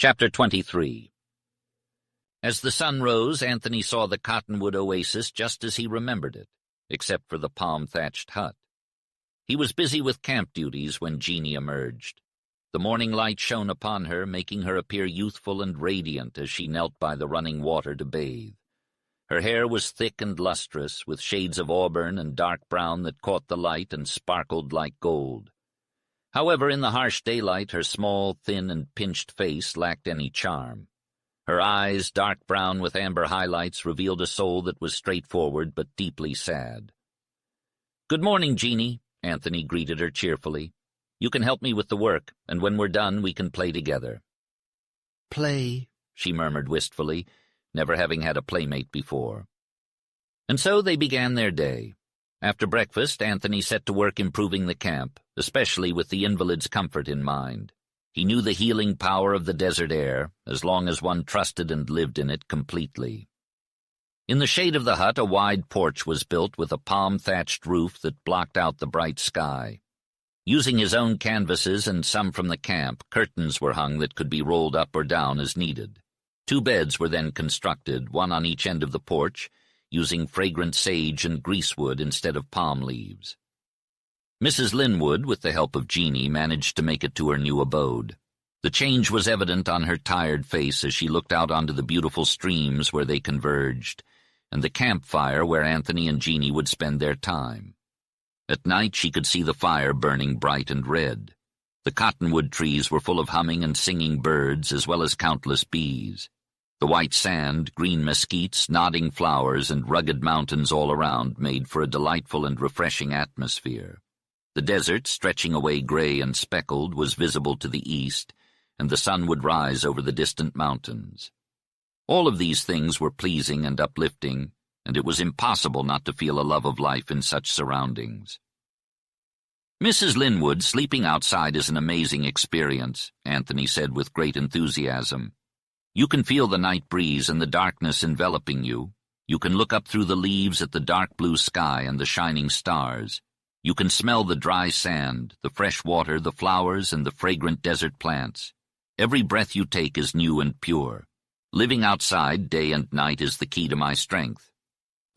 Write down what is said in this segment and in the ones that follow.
Chapter 23. As the sun rose, Anthony saw the cottonwood oasis just as he remembered it, except for the palm-thatched hut. He was busy with camp duties when Jeannie emerged. The morning light shone upon her, making her appear youthful and radiant as she knelt by the running water to bathe. Her hair was thick and lustrous, with shades of auburn and dark brown that caught the light and sparkled like gold. However, in the harsh daylight, her small, thin, and pinched face lacked any charm. Her eyes, dark brown with amber highlights, revealed a soul that was straightforward but deeply sad. "Good morning, Jeannie," Anthony greeted her cheerfully. "You can help me with the work, and when we're done, we can play together." "Play," she murmured wistfully, never having had a playmate before. And so they began their day. After breakfast, Anthony set to work improving the camp, especially with the invalid's comfort in mind. He knew the healing power of the desert air, as long as one trusted and lived in it completely. In the shade of the hut, a wide porch was built with a palm-thatched roof that blocked out the bright sky. Using his own canvases and some from the camp, curtains were hung that could be rolled up or down as needed. 2 beds were then constructed, one on each end of the porch, using fragrant sage and greasewood instead of palm leaves. Mrs. Linwood, with the help of Jeannie, managed to make it to her new abode. The change was evident on her tired face as she looked out onto the beautiful streams where they converged, and the campfire where Anthony and Jeannie would spend their time. At night she could see the fire burning bright and red. The cottonwood trees were full of humming and singing birds, as well as countless bees. The white sand, green mesquites, nodding flowers, and rugged mountains all around made for a delightful and refreshing atmosphere. The desert, stretching away gray and speckled, was visible to the east, and the sun would rise over the distant mountains. All of these things were pleasing and uplifting, and it was impossible not to feel a love of life in such surroundings. "Mrs. Linwood, sleeping outside is an amazing experience," Anthony said with great enthusiasm. "You can feel the night breeze and the darkness enveloping you. You can look up through the leaves at the dark blue sky and the shining stars. You can smell the dry sand, the fresh water, the flowers, and the fragrant desert plants. Every breath you take is new and pure. Living outside day and night is the key to my strength."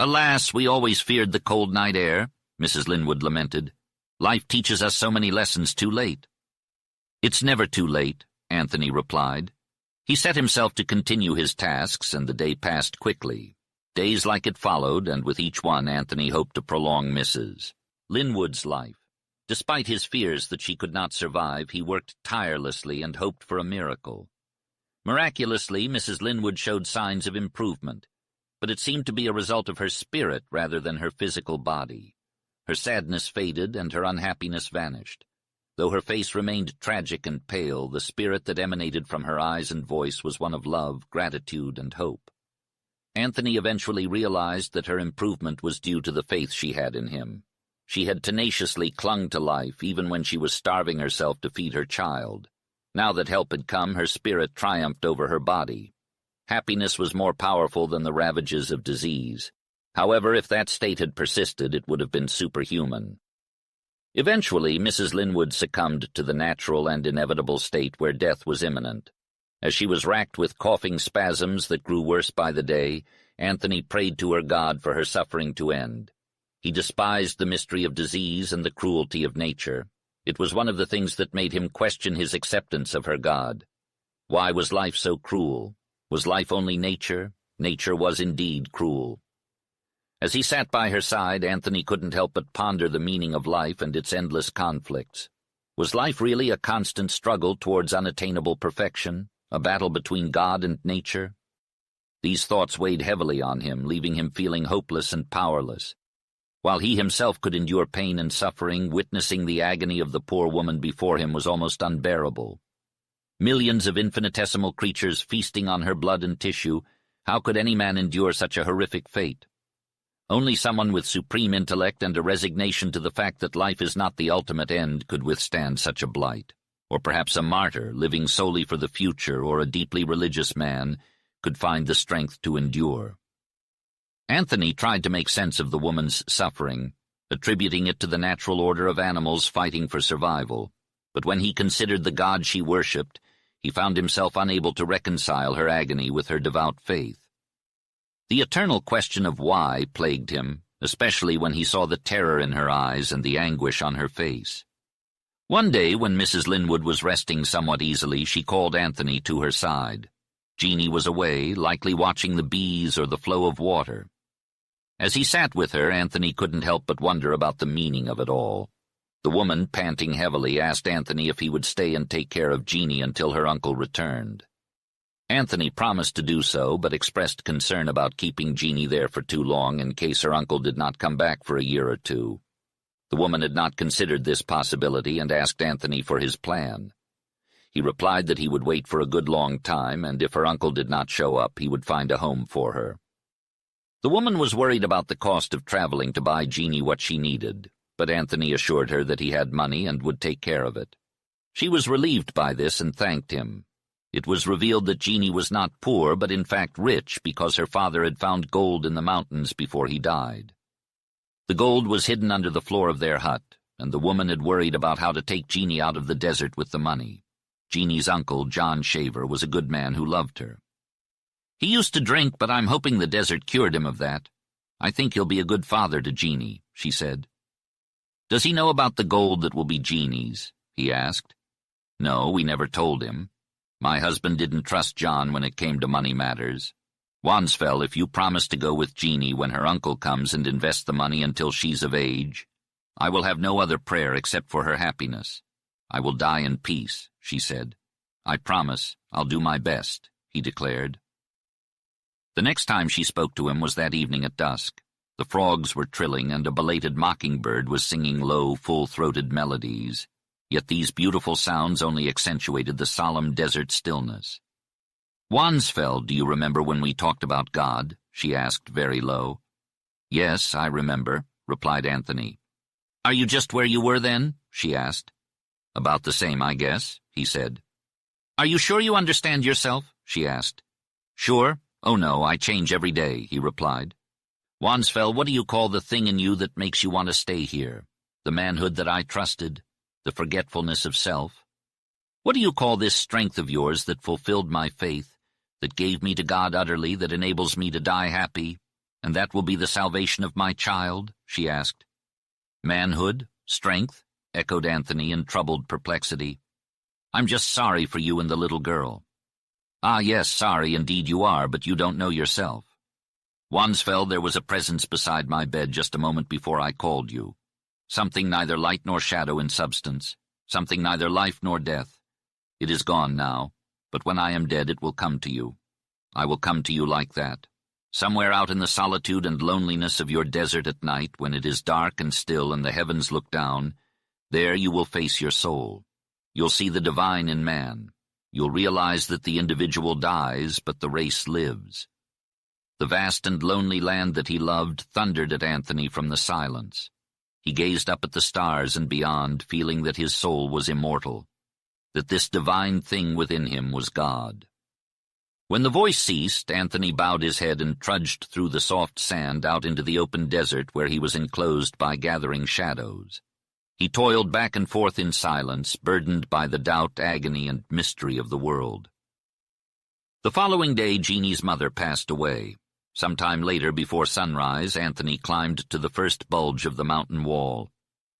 "Alas, we always feared the cold night air," Mrs. Linwood lamented. "Life teaches us so many lessons too late." "It's never too late," Anthony replied. He set himself to continue his tasks, and the day passed quickly. Days like it followed, and with each one Anthony hoped to prolong Mrs. Linwood's life. Despite his fears that she could not survive, he worked tirelessly and hoped for a miracle. Miraculously, Mrs. Linwood showed signs of improvement, but it seemed to be a result of her spirit rather than her physical body. Her sadness faded and her unhappiness vanished. Though her face remained tragic and pale, the spirit that emanated from her eyes and voice was one of love, gratitude, and hope. Anthony eventually realized that her improvement was due to the faith she had in him. She had tenaciously clung to life even when she was starving herself to feed her child. Now that help had come, her spirit triumphed over her body. Happiness was more powerful than the ravages of disease. However, if that state had persisted, it would have been superhuman. Eventually, Mrs. Linwood succumbed to the natural and inevitable state where death was imminent. As she was racked with coughing spasms that grew worse by the day, Anthony prayed to her God for her suffering to end. He despised the mystery of disease and the cruelty of nature. It was one of the things that made him question his acceptance of her God. Why was life so cruel? Was life only nature? Nature was indeed cruel. As he sat by her side, Anthony couldn't help but ponder the meaning of life and its endless conflicts. Was life really a constant struggle towards unattainable perfection, a battle between God and nature? These thoughts weighed heavily on him, leaving him feeling hopeless and powerless. While he himself could endure pain and suffering, witnessing the agony of the poor woman before him was almost unbearable. Millions of infinitesimal creatures feasting on her blood and tissue, how could any man endure such a horrific fate? Only someone with supreme intellect and a resignation to the fact that life is not the ultimate end could withstand such a blight. Or perhaps a martyr, living solely for the future, or a deeply religious man, could find the strength to endure. Anthony tried to make sense of the woman's suffering, attributing it to the natural order of animals fighting for survival. But when he considered the God she worshipped, He found himself unable to reconcile her agony with her devout faith. The eternal question of why plagued him, especially when he saw the terror in her eyes and the anguish on her face. One day, when Mrs. Linwood was resting somewhat easily, she called Anthony to her side. Jeanie was away, likely watching the bees or the flow of water. As he sat with her, Anthony couldn't help but wonder about the meaning of it all. The woman, panting heavily, asked Anthony if he would stay and take care of Jeanie until her uncle returned. Anthony promised to do so, but expressed concern about keeping Jeanie there for too long in case her uncle did not come back for a year or two. The woman had not considered this possibility and asked Anthony for his plan. He replied that he would wait for a good long time, and if her uncle did not show up, he would find a home for her. The woman was worried about the cost of traveling to buy Jeanie what she needed, but Anthony assured her that he had money and would take care of it. She was relieved by this and thanked him. It was revealed that Jeanie was not poor, but in fact rich, because her father had found gold in the mountains before he died. The gold was hidden under the floor of their hut, and the woman had worried about how to take Jeanie out of the desert with the money. Jeanie's uncle, John Shaver, was a good man who loved her. "He used to drink, but I'm hoping the desert cured him of that. I think he'll be a good father to Jeanie," she said. "Does he know about the gold that will be Jeanie's?" he asked. "No, we never told him. My husband didn't trust John when it came to money matters. Wansfell, if you promise to go with Jeanie when her uncle comes and invest the money until she's of age, I will have no other prayer except for her happiness. I will die in peace," she said. "I promise, I'll do my best," he declared. The next time she spoke to him was that evening at dusk. The frogs were trilling, and a belated mockingbird was singing low, full-throated melodies. Yet these beautiful sounds only accentuated the solemn desert stillness. "Wansfell, do you remember when we talked about God?" she asked very low. "Yes, I remember," replied Anthony. "Are you just where you were then?" she asked. "About the same, I guess," he said. "Are you sure you understand yourself?" she asked. "Sure? Oh no, I change every day," he replied. "Wansfell, what do you call the thing in you that makes you want to stay here? The manhood that I trusted? The forgetfulness of self? What do you call this strength of yours that fulfilled my faith, that gave me to God utterly, that enables me to die happy, and that will be the salvation of my child?" she asked. "Manhood? Strength?" echoed Anthony in troubled perplexity. "I'm just sorry for you and the little girl." "Ah, yes, sorry indeed you are, but you don't know yourself. Wansfell, there was a presence beside my bed just a moment before I called you. Something neither light nor shadow in substance, something neither life nor death. It is gone now, but when I am dead it will come to you. I will come to you like that. Somewhere out in the solitude and loneliness of your desert at night, when it is dark and still and the heavens look down, there you will face your soul. You'll see the divine in man. You'll realize that the individual dies, but the race lives." The vast and lonely land that he loved thundered at Anthony from the silence. He gazed up at the stars and beyond, feeling that his soul was immortal, that this divine thing within him was God. When the voice ceased, Anthony bowed his head and trudged through the soft sand out into the open desert where he was enclosed by gathering shadows. He toiled back and forth in silence, burdened by the doubt, agony, and mystery of the world. The following day, Jeanie's mother passed away. Some time later, before sunrise, Anthony climbed to the first bulge of the mountain wall.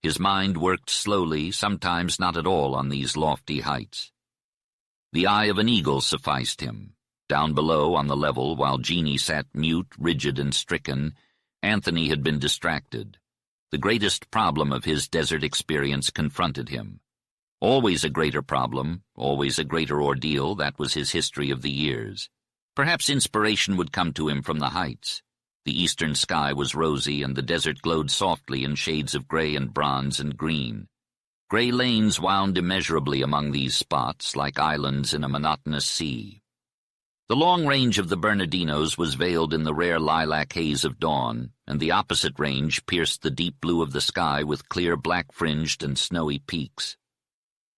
His mind worked slowly, sometimes not at all, on these lofty heights. The eye of an eagle sufficed him. Down below, on the level, while Jeanie sat mute, rigid, and stricken, Anthony had been distracted. The greatest problem of his desert experience confronted him. Always a greater problem, always a greater ordeal, that was his history of the years. Perhaps inspiration would come to him from the heights. The eastern sky was rosy, and the desert glowed softly in shades of gray and bronze and green. Gray lanes wound immeasurably among these spots, like islands in a monotonous sea. The long range of the Bernardinos was veiled in the rare lilac haze of dawn, and the opposite range pierced the deep blue of the sky with clear black-fringed and snowy peaks.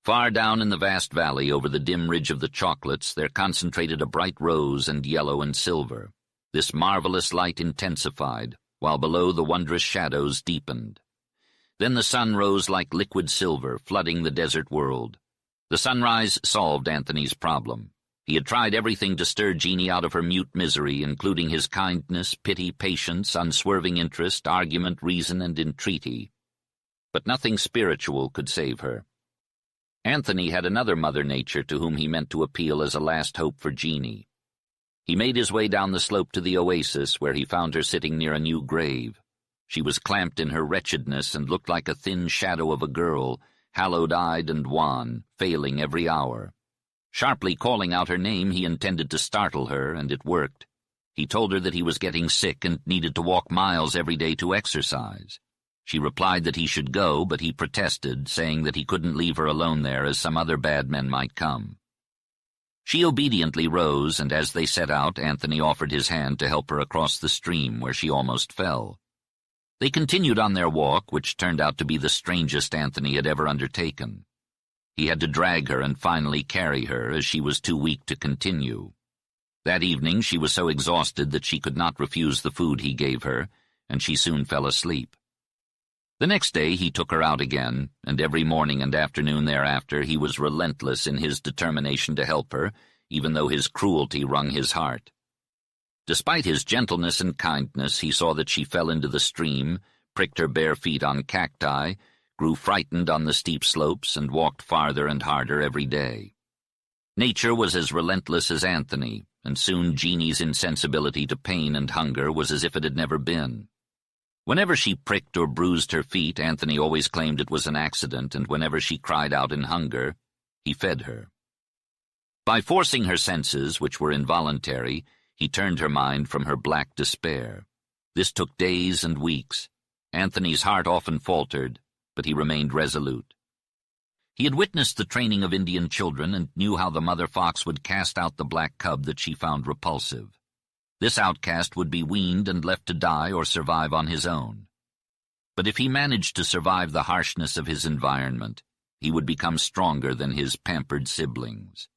Far down in the vast valley over the dim ridge of the Chocolates there concentrated a bright rose and yellow and silver. This marvelous light intensified, while below the wondrous shadows deepened. Then the sun rose like liquid silver, flooding the desert world. The sunrise solved Anthony's problem. He had tried everything to stir Jeannie out of her mute misery, including his kindness, pity, patience, unswerving interest, argument, reason, and entreaty. But nothing spiritual could save her. Anthony had another Mother Nature to whom he meant to appeal as a last hope for Jeannie. He made his way down the slope to the oasis, where he found her sitting near a new grave. She was clamped in her wretchedness and looked like a thin shadow of a girl, hallowed-eyed and wan, failing every hour. Sharply calling out her name, he intended to startle her, and it worked. He told her that he was getting sick and needed to walk miles every day to exercise. She replied that he should go, but he protested, saying that he couldn't leave her alone there, as some other bad men might come. She obediently rose, and as they set out, Anthony offered his hand to help her across the stream, where she almost fell. They continued on their walk, which turned out to be the strangest Anthony had ever undertaken. He had to drag her and finally carry her, as she was too weak to continue. That evening she was so exhausted that she could not refuse the food he gave her, and she soon fell asleep. The next day he took her out again, and every morning and afternoon thereafter he was relentless in his determination to help her, even though his cruelty wrung his heart. Despite his gentleness and kindness, he saw that she fell into the stream, pricked her bare feet on cacti, grew frightened on the steep slopes, and walked farther and harder every day. Nature was as relentless as Anthony, and soon Jeannie's insensibility to pain and hunger was as if it had never been. Whenever she pricked or bruised her feet, Anthony always claimed it was an accident, and whenever she cried out in hunger, he fed her. By forcing her senses, which were involuntary, he turned her mind from her black despair. This took days and weeks. Anthony's heart often faltered, but he remained resolute. He had witnessed the training of Indian children and knew how the mother fox would cast out the black cub that she found repulsive. This outcast would be weaned and left to die or survive on his own. But if he managed to survive the harshness of his environment, he would become stronger than his pampered siblings.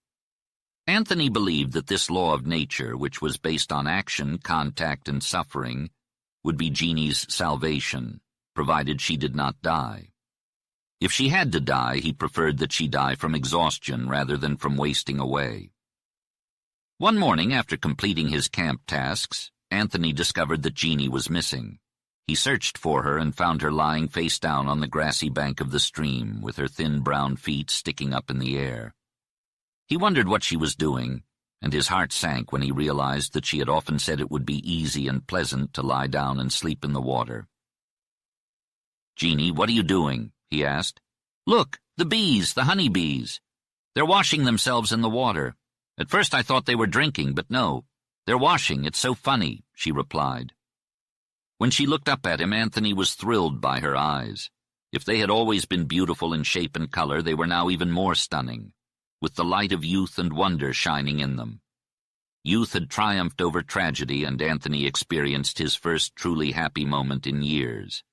Anthony believed that this law of nature, which was based on action, contact, and suffering, would be Jeannie's salvation, provided she did not die. If she had to die, he preferred that she die from exhaustion rather than from wasting away. One morning, after completing his camp tasks, Anthony discovered that Jeannie was missing. He searched for her and found her lying face down on the grassy bank of the stream, with her thin brown feet sticking up in the air. He wondered what she was doing, and his heart sank when he realized that she had often said it would be easy and pleasant to lie down and sleep in the water. "Jeannie, what are you doing?" he asked. "Look, the bees, the honey bees. They're washing themselves in the water. At first I thought they were drinking, but no, they're washing. It's so funny," she replied. When she looked up at him, Anthony was thrilled by her eyes. If they had always been beautiful in shape and color, they were now even more stunning, with the light of youth and wonder shining in them. Youth had triumphed over tragedy, and Anthony experienced his first truly happy moment in years.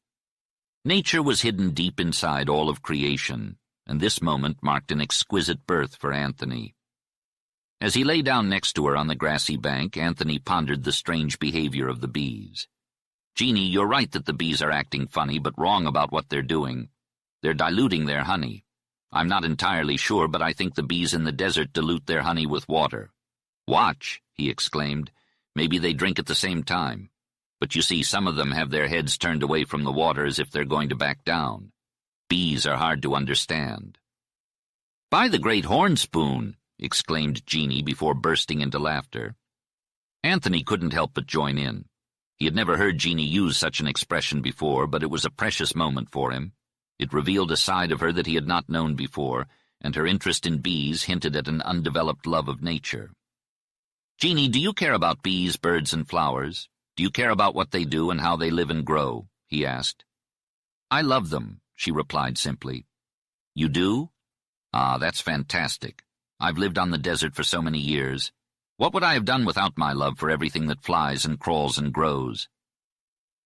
Nature was hidden deep inside all of creation, and this moment marked an exquisite birth for Anthony. As he lay down next to her on the grassy bank, Anthony pondered the strange behavior of the bees. "Jeannie, you're right that the bees are acting funny, but wrong about what they're doing. They're diluting their honey. I'm not entirely sure, but I think the bees in the desert dilute their honey with water." "Watch," he exclaimed. "Maybe they drink at the same time. But you see, some of them have their heads turned away from the water as if they're going to back down. Bees are hard to understand." "By the great horn spoon!" exclaimed Jeannie before bursting into laughter. Anthony couldn't help but join in. He had never heard Jeannie use such an expression before, but it was a precious moment for him. It revealed a side of her that he had not known before, and her interest in bees hinted at an undeveloped love of nature. "Jeannie, do you care about bees, birds, and flowers? Do you care about what they do and how they live and grow?" he asked. "I love them," she replied simply. "You do? Ah, that's fantastic. I've lived on the desert for so many years. What would I have done without my love for everything that flies and crawls and grows?"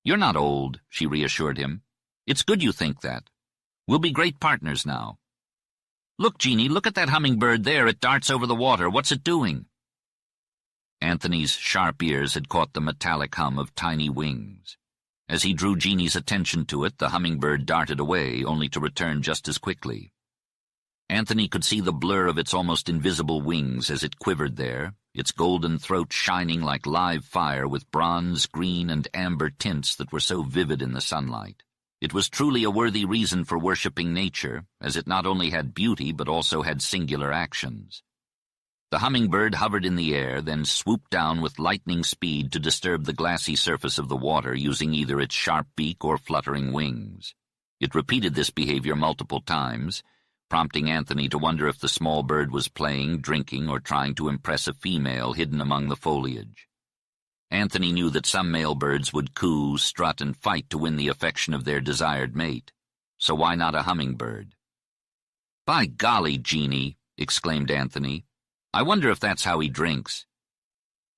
"You're not old," she reassured him. "It's good you think that. We'll be great partners now. Look, Jeannie, look at that hummingbird there. It darts over the water. What's it doing?" Anthony's sharp ears had caught the metallic hum of tiny wings. As he drew Jeannie's attention to it, the hummingbird darted away, only to return just as quickly. Anthony could see the blur of its almost invisible wings as it quivered there, its golden throat shining like live fire with bronze, green, and amber tints that were so vivid in the sunlight. It was truly a worthy reason for worshipping nature, as it not only had beauty but also had singular actions. The hummingbird hovered in the air, then swooped down with lightning speed to disturb the glassy surface of the water using either its sharp beak or fluttering wings. It repeated this behavior multiple times, prompting Anthony to wonder if the small bird was playing, drinking, or trying to impress a female hidden among the foliage. Anthony knew that some male birds would coo, strut, and fight to win the affection of their desired mate. So why not a hummingbird? "By golly, Jeannie," exclaimed Anthony. "I wonder if that's how he drinks."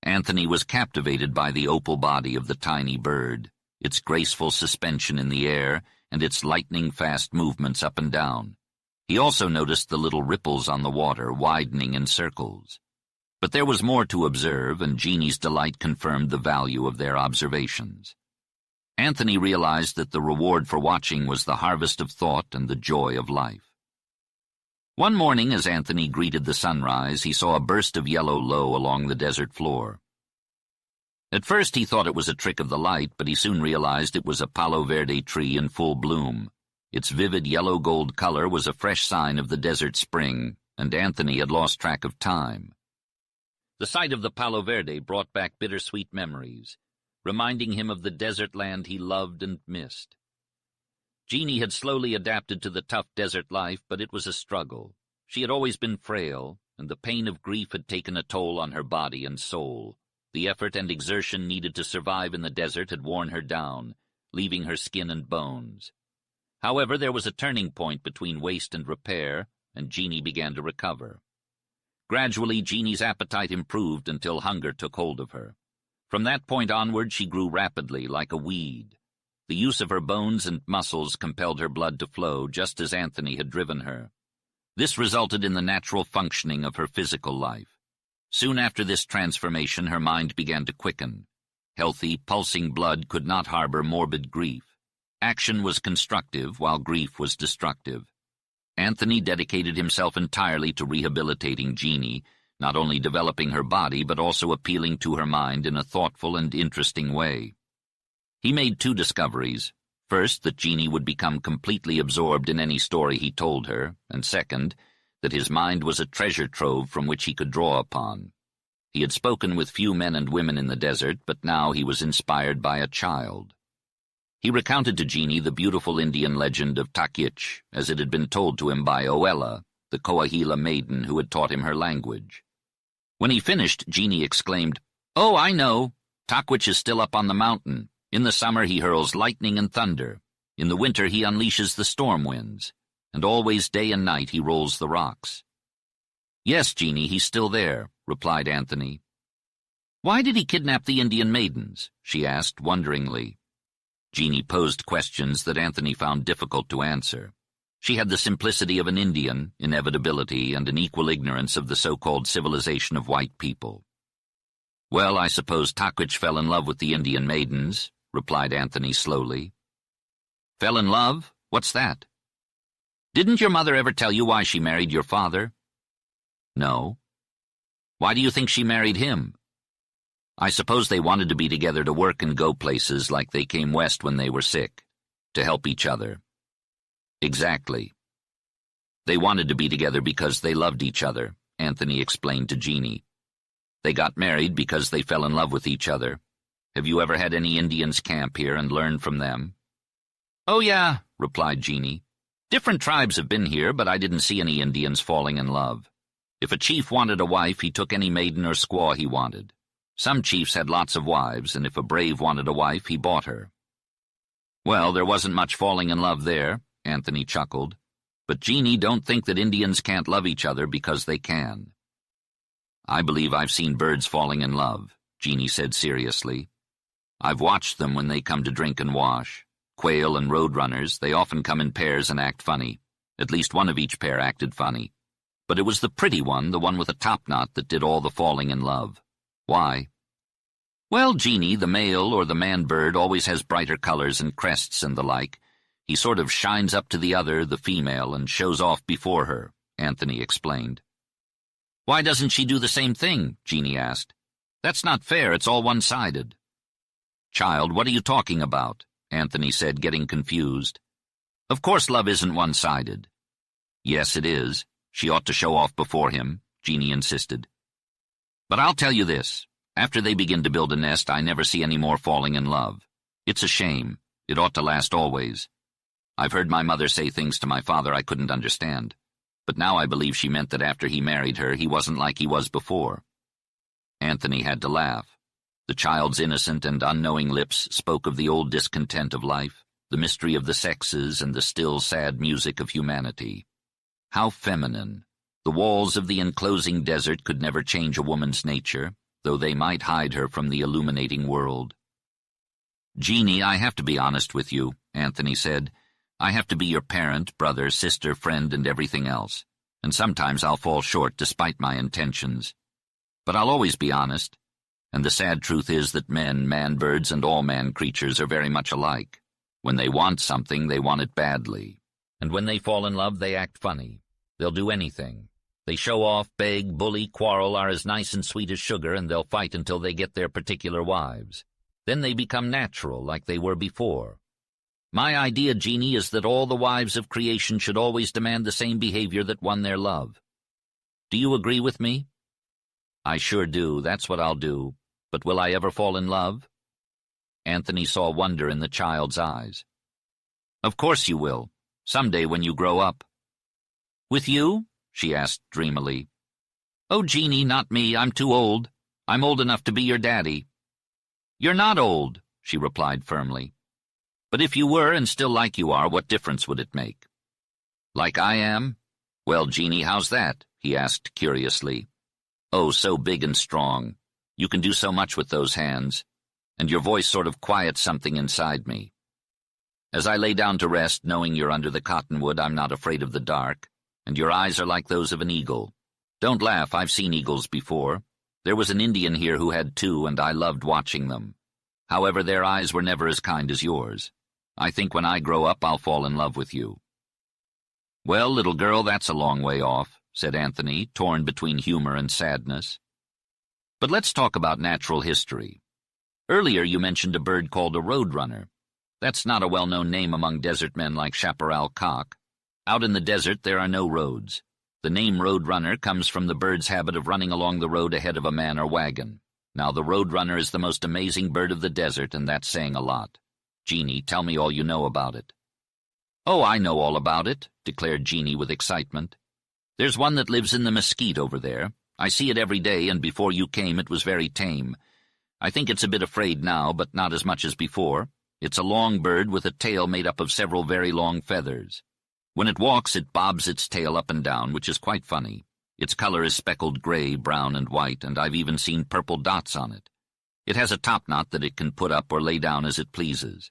Anthony was captivated by the opal body of the tiny bird, its graceful suspension in the air, and its lightning-fast movements up and down. He also noticed the little ripples on the water widening in circles. But there was more to observe, and Jeannie's delight confirmed the value of their observations. Anthony realized that the reward for watching was the harvest of thought and the joy of life. One morning, as Anthony greeted the sunrise, he saw a burst of yellow low along the desert floor. At first he thought it was a trick of the light, but he soon realized it was a palo verde tree in full bloom. Its vivid yellow-gold color was a fresh sign of the desert spring, and Anthony had lost track of time. The sight of the palo verde brought back bittersweet memories, reminding him of the desert land he loved and missed. Jeannie had slowly adapted to the tough desert life, but it was a struggle. She had always been frail, and the pain of grief had taken a toll on her body and soul. The effort and exertion needed to survive in the desert had worn her down, leaving her skin and bones. However, there was a turning point between waste and repair, and Jeannie began to recover. Gradually, Jeannie's appetite improved until hunger took hold of her. From that point onward, she grew rapidly, like a weed. The use of her bones and muscles compelled her blood to flow, just as Anthony had driven her. This resulted in the natural functioning of her physical life. Soon after this transformation, her mind began to quicken. Healthy, pulsing blood could not harbor morbid grief. Action was constructive, while grief was destructive. Anthony dedicated himself entirely to rehabilitating Jeannie, not only developing her body but also appealing to her mind in a thoughtful and interesting way. He made two discoveries. First, that Jeannie would become completely absorbed in any story he told her, and second, that his mind was a treasure trove from which he could draw upon. He had spoken with few men and women in the desert, but now he was inspired by a child. He recounted to Jeannie the beautiful Indian legend of Takich, as it had been told to him by Oella, the Coahuila maiden who had taught him her language. When he finished, Jeannie exclaimed, "Oh, I know! Takwich is still up on the mountain. In the summer he hurls lightning and thunder. In the winter he unleashes the storm winds. And always day and night he rolls the rocks." "Yes, Jeannie, he's still there," replied Anthony. "Why did he kidnap the Indian maidens?" she asked wonderingly. Jeannie posed questions that Anthony found difficult to answer. She had the simplicity of an Indian, inevitability, and an equal ignorance of the so-called civilization of white people. "Well, I suppose Takwich fell in love with the Indian maidens," replied Anthony slowly. "Fell in love? What's that?" "Didn't your mother ever tell you why she married your father?" "No." "Why do you think she married him?" "I suppose they wanted to be together to work and go places like they came west when they were sick, to help each other." "Exactly. They wanted to be together because they loved each other," Anthony explained to Jeannie. "They got married because they fell in love with each other. Have you ever had any Indians camp here and learned from them?" "Oh, yeah," replied Jeannie. "Different tribes have been here, but I didn't see any Indians falling in love. If a chief wanted a wife, he took any maiden or squaw he wanted. Some chiefs had lots of wives, and if a brave wanted a wife, he bought her." "Well, there wasn't much falling in love there," Anthony chuckled. "But Jeannie, don't think that Indians can't love each other because they can." "I believe I've seen birds falling in love," Jeannie said seriously. "I've watched them when they come to drink and wash. Quail and roadrunners, they often come in pairs and act funny. At least one of each pair acted funny. But it was the pretty one, the one with a topknot, that did all the falling in love. Why?" "Well, Jeannie, the male or the man-bird always has brighter colors and crests and the like. He sort of shines up to the other, the female, and shows off before her," Anthony explained. Why doesn't she do the same thing? Jeannie asked. That's not fair, it's all one-sided. Child, what are you talking about? Anthony said, getting confused. Of course love isn't one-sided. Yes, it is. She ought to show off before him, Jeannie insisted. But I'll tell you this. After they begin to build a nest, I never see any more falling in love. It's a shame. It ought to last always. I've heard my mother say things to my father I couldn't understand. But now I believe she meant that after he married her, he wasn't like he was before. Anthony had to laugh. The child's innocent and unknowing lips spoke of the old discontent of life, the mystery of the sexes, and the still sad music of humanity. How feminine! The walls of the enclosing desert could never change a woman's nature, though they might hide her from the illuminating world. Jeannie, I have to be honest with you, Anthony said. I have to be your parent, brother, sister, friend, and everything else, and sometimes I'll fall short despite my intentions. But I'll always be honest, and the sad truth is that men, man-birds, and all man-creatures are very much alike. When they want something, they want it badly. And when they fall in love, they act funny. They'll do anything. They show off, beg, bully, quarrel, are as nice and sweet as sugar, and they'll fight until they get their particular wives. Then they become natural, like they were before. My idea, Jeannie, is that all the wives of creation should always demand the same behavior that won their love. Do you agree with me? I sure do. That's what I'll do. But will I ever fall in love? Anthony saw wonder in the child's eyes. Of course you will. Someday when you grow up. With you? She asked dreamily. Oh, Jeannie, not me. I'm too old. I'm old enough to be your daddy. You're not old, she replied firmly. But if you were and still like you are, what difference would it make? Like I am? Well, Jeannie, how's that? He asked curiously. Oh, so big and strong. You can do so much with those hands, and your voice sort of quiets something inside me. As I lay down to rest, knowing you're under the cottonwood, I'm not afraid of the dark, and your eyes are like those of an eagle. Don't laugh, I've seen eagles before. There was an Indian here who had two, and I loved watching them. However, their eyes were never as kind as yours. I think when I grow up, I'll fall in love with you. Well, little girl, that's a long way off, said Anthony, torn between humor and sadness. But let's talk about natural history. Earlier you mentioned a bird called a roadrunner. That's not a well-known name among desert men like Chaparral Cock. Out in the desert there are no roads. The name roadrunner comes from the bird's habit of running along the road ahead of a man or wagon. Now the roadrunner is the most amazing bird of the desert, and that's saying a lot. Jeannie, tell me all you know about it. Oh, I know all about it, declared Jeannie with excitement. There's one that lives in the mesquite over there. I see it every day, and before you came it was very tame. I think it's a bit afraid now, but not as much as before. It's a long bird with a tail made up of several very long feathers. When it walks, it bobs its tail up and down, which is quite funny. Its color is speckled gray, brown, and white, and I've even seen purple dots on it. It has a topknot that it can put up or lay down as it pleases.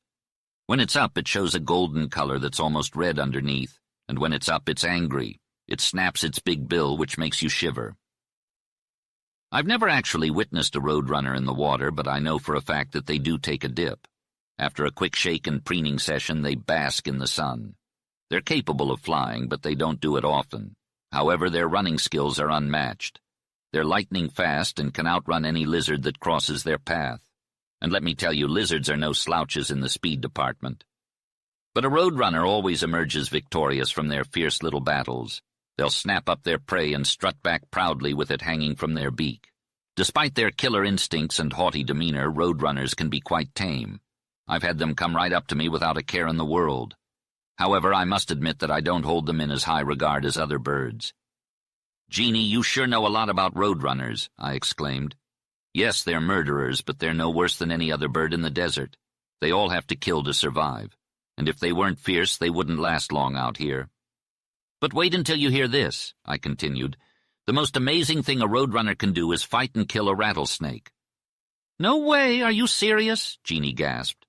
When it's up, it shows a golden color that's almost red underneath, and when it's up, it's angry. It snaps its big bill, which makes you shiver. I've never actually witnessed a roadrunner in the water, but I know for a fact that they do take a dip. After a quick shake and preening session, they bask in the sun. They're capable of flying, but they don't do it often. However, their running skills are unmatched. They're lightning fast and can outrun any lizard that crosses their path. And let me tell you, lizards are no slouches in the speed department. But a roadrunner always emerges victorious from their fierce little battles. They'll snap up their prey and strut back proudly with it hanging from their beak. Despite their killer instincts and haughty demeanor, roadrunners can be quite tame. I've had them come right up to me without a care in the world. However, I must admit that I don't hold them in as high regard as other birds. Jeannie, you sure know a lot about roadrunners, I exclaimed. Yes, they're murderers, but they're no worse than any other bird in the desert. They all have to kill to survive. And if they weren't fierce, they wouldn't last long out here. But wait until you hear this, I continued. The most amazing thing a roadrunner can do is fight and kill a rattlesnake. No way, are you serious? Jeannie gasped.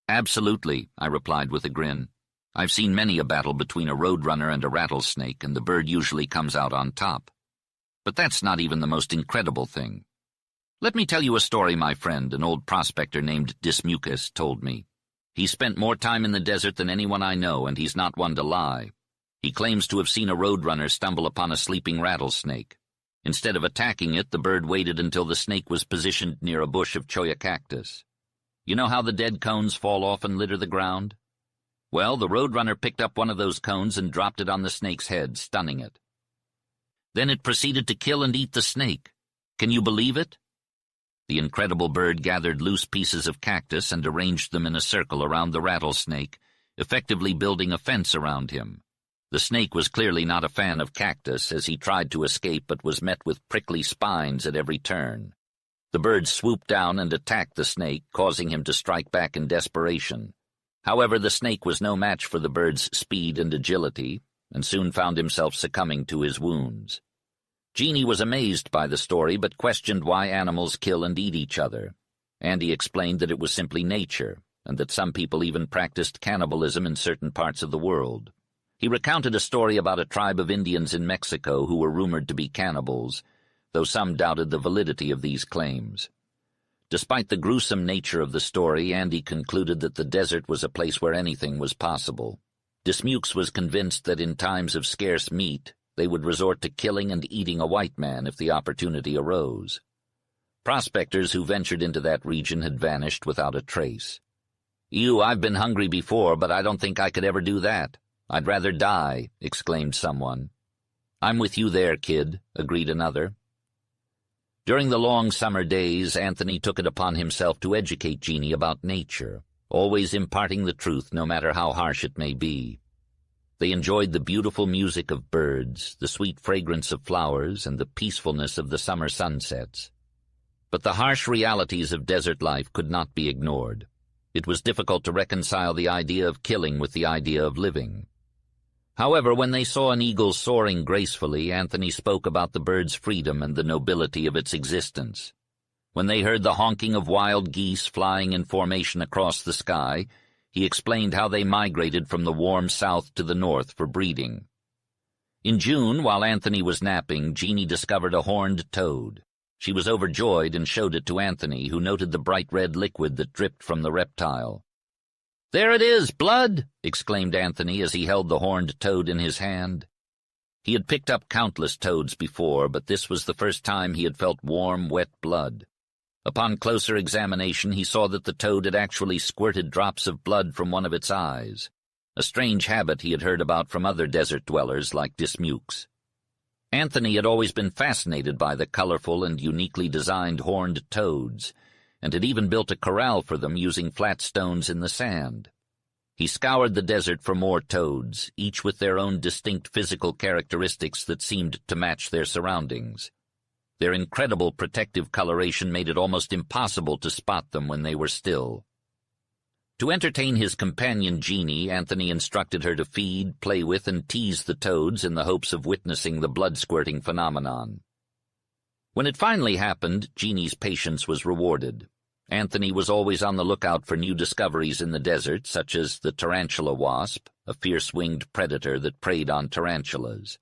Absolutely, I replied with a grin. I've seen many a battle between a roadrunner and a rattlesnake, and the bird usually comes out on top. But that's not even the most incredible thing. Let me tell you a story my friend, an old prospector named Dismucus, told me. He spent more time in the desert than anyone I know, and he's not one to lie. He claims to have seen a roadrunner stumble upon a sleeping rattlesnake. Instead of attacking it, the bird waited until the snake was positioned near a bush of cholla cactus. You know how the dead cones fall off and litter the ground? Well, the roadrunner picked up one of those cones and dropped it on the snake's head, stunning it. Then it proceeded to kill and eat the snake. Can you believe it? The incredible bird gathered loose pieces of cactus and arranged them in a circle around the rattlesnake, effectively building a fence around him. The snake was clearly not a fan of cactus, as he tried to escape but was met with prickly spines at every turn. The bird swooped down and attacked the snake, causing him to strike back in desperation. However, the snake was no match for the bird's speed and agility, and soon found himself succumbing to his wounds. Jeannie was amazed by the story, but questioned why animals kill and eat each other. Andy explained that it was simply nature, and that some people even practiced cannibalism in certain parts of the world. He recounted a story about a tribe of Indians in Mexico who were rumored to be cannibals, though some doubted the validity of these claims. Despite the gruesome nature of the story, Andy concluded that the desert was a place where anything was possible. Dismukes was convinced that in times of scarce meat, they would resort to killing and eating a white man if the opportunity arose. Prospectors who ventured into that region had vanished without a trace. "Ew, I've been hungry before, but I don't think I could ever do that. I'd rather die," exclaimed someone. "I'm with you there, kid," agreed another. During the long summer days, Anthony took it upon himself to educate Jeannie about nature, always imparting the truth no matter how harsh it may be. They enjoyed the beautiful music of birds, the sweet fragrance of flowers, and the peacefulness of the summer sunsets. But the harsh realities of desert life could not be ignored. It was difficult to reconcile the idea of killing with the idea of living. However, when they saw an eagle soaring gracefully, Anthony spoke about the bird's freedom and the nobility of its existence. When they heard the honking of wild geese flying in formation across the sky, he explained how they migrated from the warm south to the north for breeding. In June, while Anthony was napping, Jeannie discovered a horned toad. She was overjoyed and showed it to Anthony, who noted the bright red liquid that dripped from the reptile. "There it is, blood!" exclaimed Anthony as he held the horned toad in his hand. He had picked up countless toads before, but this was the first time he had felt warm, wet blood. Upon closer examination, he saw that the toad had actually squirted drops of blood from one of its eyes, a strange habit he had heard about from other desert dwellers like Dismukes. Anthony had always been fascinated by the colorful and uniquely designed horned toads, and had even built a corral for them using flat stones in the sand. He scoured the desert for more toads, each with their own distinct physical characteristics that seemed to match their surroundings. Their incredible protective coloration made it almost impossible to spot them when they were still. To entertain his companion Jeannie, Anthony instructed her to feed, play with, and tease the toads in the hopes of witnessing the blood-squirting phenomenon. When it finally happened, Jeannie's patience was rewarded. Anthony was always on the lookout for new discoveries in the desert, such as the tarantula wasp, a fierce-winged predator that preyed on tarantulas.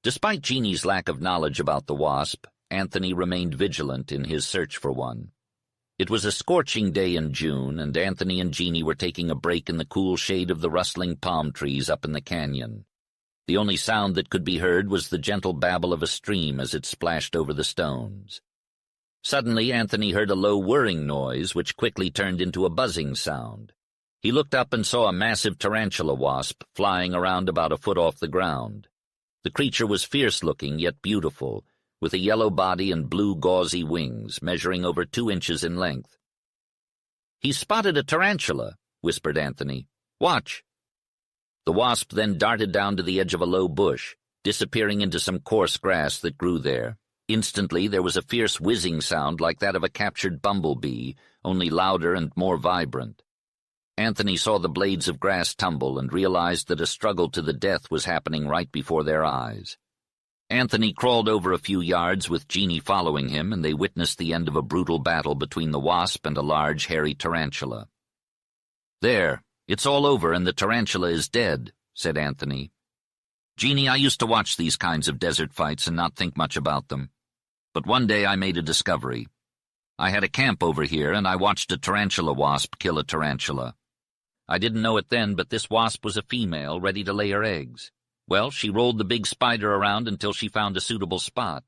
Despite Jeannie's lack of knowledge about the wasp, Anthony remained vigilant in his search for one. It was a scorching day in June, and Anthony and Jeannie were taking a break in the cool shade of the rustling palm trees up in the canyon. The only sound that could be heard was the gentle babble of a stream as it splashed over the stones. Suddenly, Anthony heard a low whirring noise, which quickly turned into a buzzing sound. He looked up and saw a massive tarantula wasp flying around about a foot off the ground. The creature was fierce-looking yet beautiful, with a yellow body and blue gauzy wings, measuring over 2 inches in length. "He's spotted a tarantula," whispered Anthony. "Watch." The wasp then darted down to the edge of a low bush, disappearing into some coarse grass that grew there. Instantly, there was a fierce whizzing sound like that of a captured bumblebee, only louder and more vibrant. Anthony saw the blades of grass tumble and realized that a struggle to the death was happening right before their eyes. Anthony crawled over a few yards with Jeannie following him, and they witnessed the end of a brutal battle between the wasp and a large, hairy tarantula. "There, it's all over and the tarantula is dead," said Anthony. "Jeannie, I used to watch these kinds of desert fights and not think much about them. But one day I made a discovery. I had a camp over here, and I watched a tarantula wasp kill a tarantula. I didn't know it then, but this wasp was a female ready to lay her eggs. Well, she rolled the big spider around until she found a suitable spot.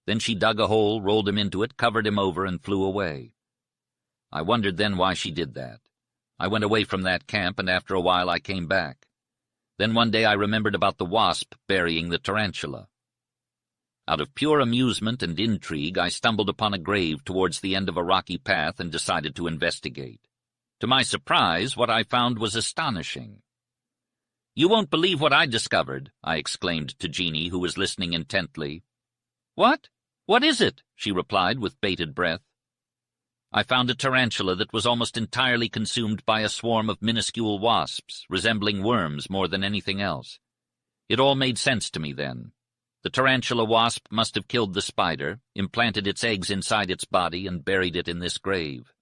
Then she dug a hole, rolled him into it, covered him over, and flew away. I wondered then why she did that. I went away from that camp, and after a while I came back. Then one day I remembered about the wasp burying the tarantula. Out of pure amusement and intrigue, I stumbled upon a grave towards the end of a rocky path and decided to investigate. To my surprise, what I found was astonishing. "You won't believe what I discovered," I exclaimed to Jeanie, who was listening intently. "What? What is it?" she replied with bated breath. I found a tarantula that was almost entirely consumed by a swarm of minuscule wasps, resembling worms more than anything else. It all made sense to me then. The tarantula wasp must have killed the spider, implanted its eggs inside its body, and buried it in this grave.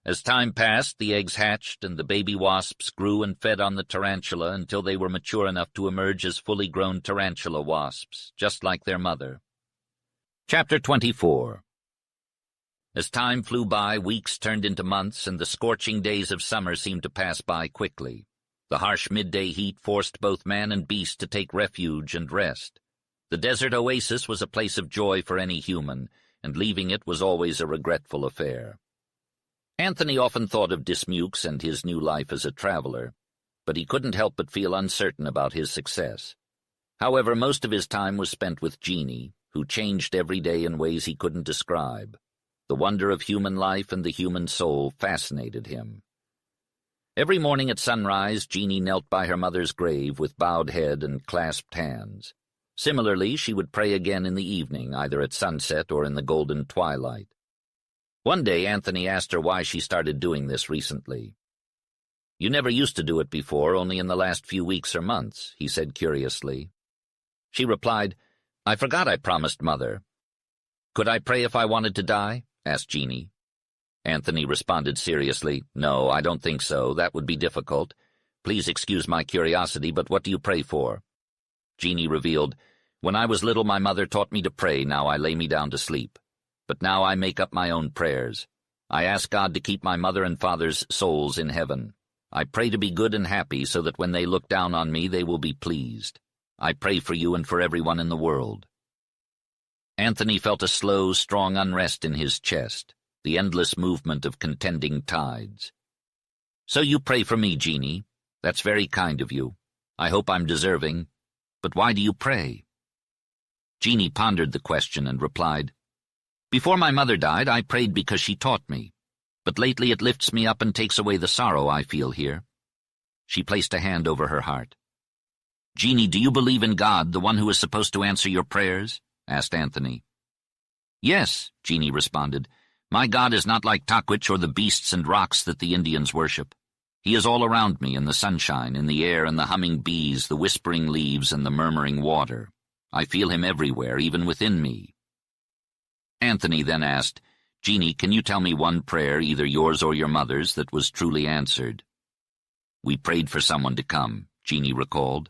As time passed, the eggs hatched, and the baby wasps grew and fed on the tarantula until they were mature enough to emerge as fully grown tarantula wasps, just like their mother. Chapter 24. As time flew by, weeks turned into months, and the scorching days of summer seemed to pass by quickly. The harsh midday heat forced both man and beast to take refuge and rest. The desert oasis was a place of joy for any human, and leaving it was always a regretful affair. Anthony often thought of Dismukes and his new life as a traveler, but he couldn't help but feel uncertain about his success. However, most of his time was spent with Jeanie, who changed every day in ways he couldn't describe. The wonder of human life and the human soul fascinated him. Every morning at sunrise, Jeanie knelt by her mother's grave with bowed head and clasped hands. Similarly, she would pray again in the evening, either at sunset or in the golden twilight. One day, Anthony asked her why she started doing this recently. "You never used to do it before, only in the last few weeks or months," he said curiously. She replied, "I forgot I promised Mother." "Could I pray if I wanted to die?" asked Jeanie. Anthony responded seriously, "No, I don't think so. That would be difficult. Please excuse my curiosity, but what do you pray for?" Jeanie revealed, "When I was little, my mother taught me to pray. Now I lay me down to sleep. But now I make up my own prayers. I ask God to keep my mother and father's souls in heaven. I pray to be good and happy so that when they look down on me, they will be pleased. I pray for you and for everyone in the world." Anthony felt a slow, strong unrest in his chest, the endless movement of contending tides. "So you pray for me, Jeanie. That's very kind of you. I hope I'm deserving. But why do you pray?" Jeanie pondered the question and replied, "Before my mother died, I prayed because she taught me. But lately it lifts me up and takes away the sorrow I feel here." She placed a hand over her heart. "Jeanie, do you believe in God, the one who is supposed to answer your prayers?" asked Anthony. "Yes," Jeanie responded. "My God is not like Takwich or the beasts and rocks that the Indians worship. He is all around me, in the sunshine, in the air, and the humming bees, the whispering leaves, and the murmuring water. I feel him everywhere, even within me." Anthony then asked, "Jeanie, can you tell me one prayer, either yours or your mother's, that was truly answered?" "We prayed for someone to come," Jeanie recalled.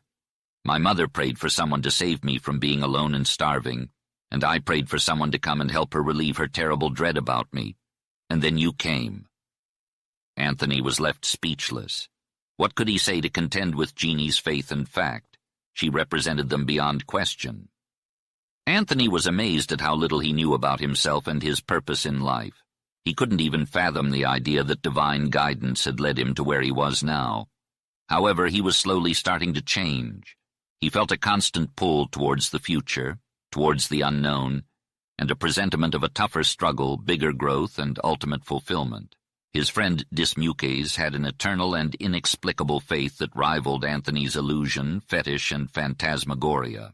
"My mother prayed for someone to save me from being alone and starving, and I prayed for someone to come and help her relieve her terrible dread about me. And then you came." Anthony was left speechless. What could he say to contend with Jeanie's faith and fact? She represented them beyond question. Anthony was amazed at how little he knew about himself and his purpose in life. He couldn't even fathom the idea that divine guidance had led him to where he was now. However, he was slowly starting to change. He felt a constant pull towards the future, towards the unknown, and a presentiment of a tougher struggle, bigger growth, and ultimate fulfillment. His friend Dismukes had an eternal and inexplicable faith that rivaled Anthony's illusion, fetish, and phantasmagoria.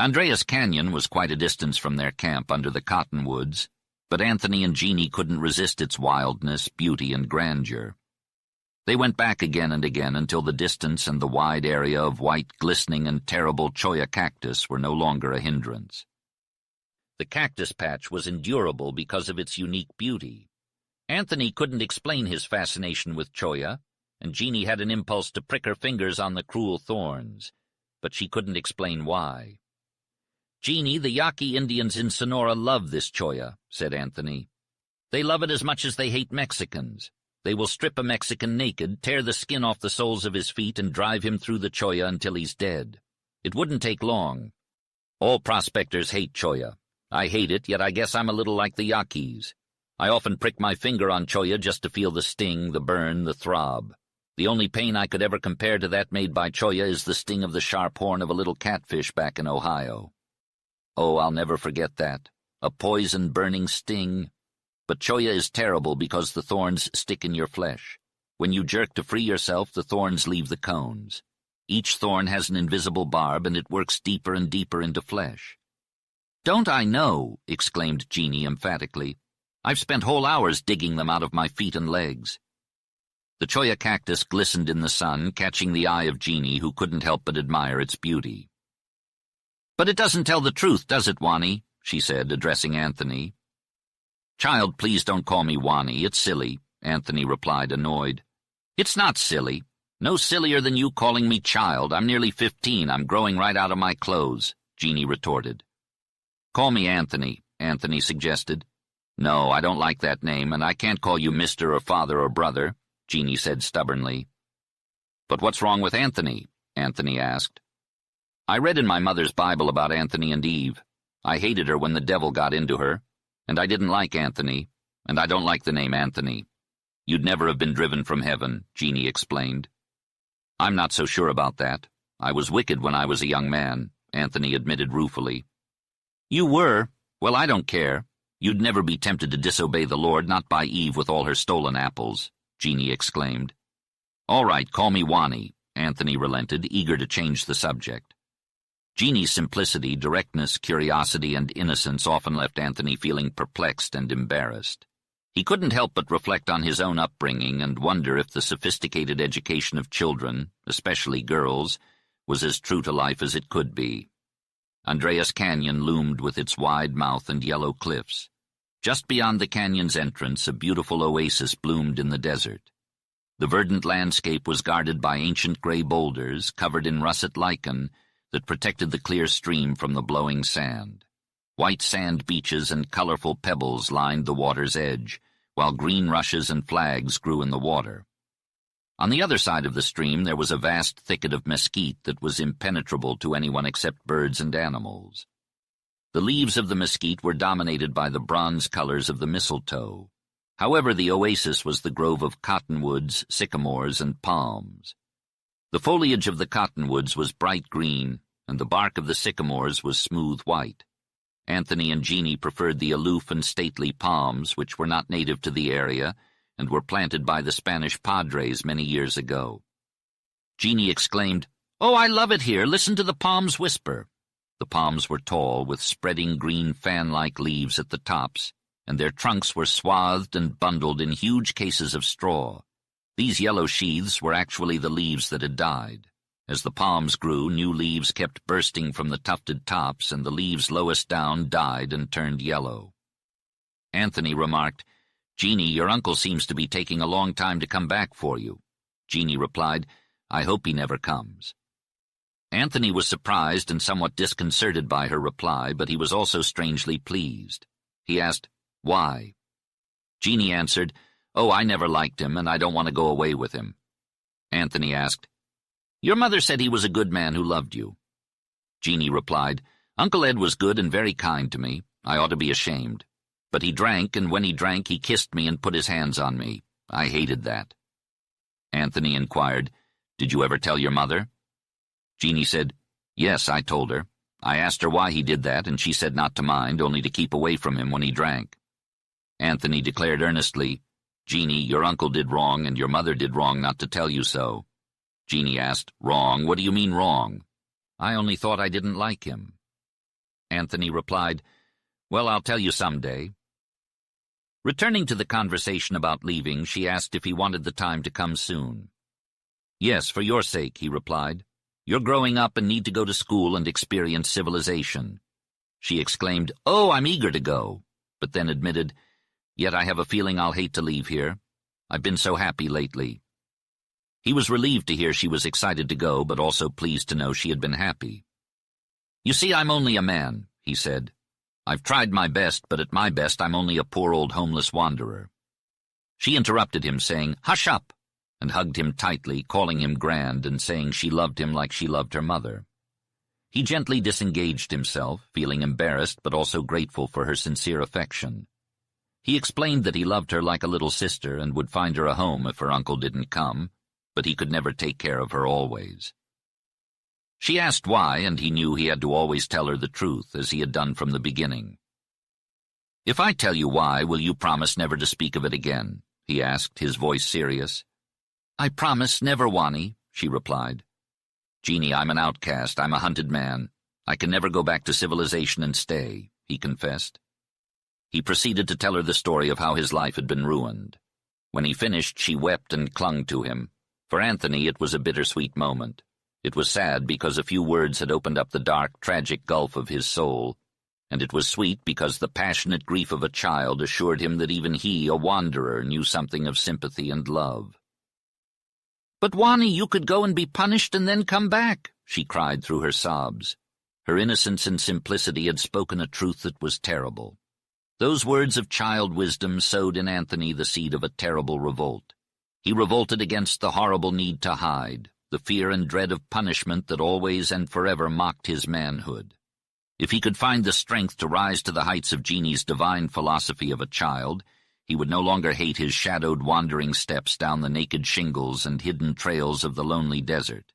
Andreas Canyon was quite a distance from their camp under the cottonwoods, but Anthony and Jeanie couldn't resist its wildness, beauty, and grandeur. They went back again and again until the distance and the wide area of white, glistening, and terrible cholla cactus were no longer a hindrance. The cactus patch was endurable because of its unique beauty. Anthony couldn't explain his fascination with cholla, and Jeanie had an impulse to prick her fingers on the cruel thorns, but she couldn't explain why. "Jeanie, the Yaqui Indians in Sonora love this cholla," said Anthony. "They love it as much as they hate Mexicans. They will strip a Mexican naked, tear the skin off the soles of his feet, and drive him through the cholla until he's dead. It wouldn't take long. All prospectors hate cholla. I hate it, yet I guess I'm a little like the Yaquis. I often prick my finger on cholla just to feel the sting, the burn, the throb. The only pain I could ever compare to that made by cholla is the sting of the sharp horn of a little catfish back in Ohio. Oh, I'll never forget that. A poison burning sting. But cholla is terrible because the thorns stick in your flesh. When you jerk to free yourself, the thorns leave the cones. Each thorn has an invisible barb, and it works deeper and deeper into flesh. "Don't I know?" exclaimed Jeannie emphatically. "I've spent whole hours digging them out of my feet and legs." The cholla cactus glistened in the sun, catching the eye of Jeannie, who couldn't help but admire its beauty. "But it doesn't tell the truth, does it, Wani?" she said, addressing Anthony. "Child, please don't call me Wani. It's silly," Anthony replied, annoyed. "It's not silly. No sillier than you calling me child. I'm nearly 15. I'm growing right out of my clothes," Jeannie retorted. "Call me Anthony," Anthony suggested. "No, I don't like that name, and I can't call you Mr. or Father or Brother," Jeannie said stubbornly. "But what's wrong with Anthony?" Anthony asked. "I read in my mother's Bible about Anthony and Eve. I hated her when the devil got into her, and I didn't like Anthony, and I don't like the name Anthony. You'd never have been driven from heaven," Jeannie explained. "I'm not so sure about that. I was wicked when I was a young man," Anthony admitted ruefully. "You were? Well, I don't care. You'd never be tempted to disobey the Lord, not by Eve with all her stolen apples," Jeannie exclaimed. "All right, call me Wani," Anthony relented, eager to change the subject. Jeannie's simplicity, directness, curiosity, and innocence often left Anthony feeling perplexed and embarrassed. He couldn't help but reflect on his own upbringing and wonder if the sophisticated education of children, especially girls, was as true to life as it could be. Andreas Canyon loomed with its wide mouth and yellow cliffs. Just beyond the canyon's entrance, a beautiful oasis bloomed in the desert. The verdant landscape was guarded by ancient gray boulders, covered in russet lichen, that protected the clear stream from the blowing sand. White sand beaches and colorful pebbles lined the water's edge, while green rushes and flags grew in the water. On the other side of the stream there was a vast thicket of mesquite that was impenetrable to anyone except birds and animals. The leaves of the mesquite were dominated by the bronze colors of the mistletoe. However, the oasis was the grove of cottonwoods, sycamores, and palms. The foliage of the cottonwoods was bright green, and the bark of the sycamores was smooth white. Anthony and Jeannie preferred the aloof and stately palms, which were not native to the area and were planted by the Spanish padres many years ago. Jeannie exclaimed, "Oh, I love it here! Listen to the palms whisper!" The palms were tall, with spreading green fan-like leaves at the tops, and their trunks were swathed and bundled in huge cases of straw. These yellow sheaths were actually the leaves that had died. As the palms grew, new leaves kept bursting from the tufted tops, and the leaves lowest down died and turned yellow. Anthony remarked, "Jeannie, your uncle seems to be taking a long time to come back for you." Jeannie replied, "I hope he never comes." Anthony was surprised and somewhat disconcerted by her reply, but he was also strangely pleased. He asked, "Why?" Jeannie answered, "Oh, I never liked him, and I don't want to go away with him." Anthony asked, "Your mother said he was a good man who loved you." Jeannie replied, "Uncle Ed was good and very kind to me. I ought to be ashamed. But he drank, and when he drank, he kissed me and put his hands on me. I hated that." Anthony inquired, "Did you ever tell your mother?" Jeannie said, "Yes, I told her. I asked her why he did that, and she said not to mind, only to keep away from him when he drank." Anthony declared earnestly, "Jeannie, your uncle did wrong, and your mother did wrong not to tell you so." Jeannie asked, "Wrong? What do you mean wrong?" "I only thought I didn't like him." Anthony replied, "Well, I'll tell you someday." Returning to the conversation about leaving, she asked if he wanted the time to come soon. "Yes, for your sake," he replied. "You're growing up and need to go to school and experience civilization." She exclaimed, "Oh, I'm eager to go," but then admitted, "Yet I have a feeling I'll hate to leave here. I've been so happy lately." He was relieved to hear she was excited to go, but also pleased to know she had been happy. "You see, I'm only a man," he said. "I've tried my best, but at my best I'm only a poor old homeless wanderer." She interrupted him, saying, "Hush up," and hugged him tightly, calling him grand and saying she loved him like she loved her mother. He gently disengaged himself, feeling embarrassed but also grateful for her sincere affection. He explained that he loved her like a little sister and would find her a home if her uncle didn't come, but he could never take care of her always. She asked why, and he knew he had to always tell her the truth, as he had done from the beginning. "If I tell you why, will you promise never to speak of it again?" he asked, his voice serious. "I promise never, Wani," she replied. "Jeannie, I'm an outcast. I'm a hunted man. I can never go back to civilization and stay," he confessed. He proceeded to tell her the story of how his life had been ruined. When he finished, she wept and clung to him. For Anthony, it was a bittersweet moment. It was sad because a few words had opened up the dark, tragic gulf of his soul, and it was sweet because the passionate grief of a child assured him that even he, a wanderer, knew something of sympathy and love. "But Wani, you could go and be punished and then come back," she cried through her sobs. Her innocence and simplicity had spoken a truth that was terrible. Those words of child wisdom sowed in Anthony the seed of a terrible revolt. He revolted against the horrible need to hide, the fear and dread of punishment that always and forever mocked his manhood. If he could find the strength to rise to the heights of Jeannie's divine philosophy of a child, he would no longer hate his shadowed wandering steps down the naked shingles and hidden trails of the lonely desert.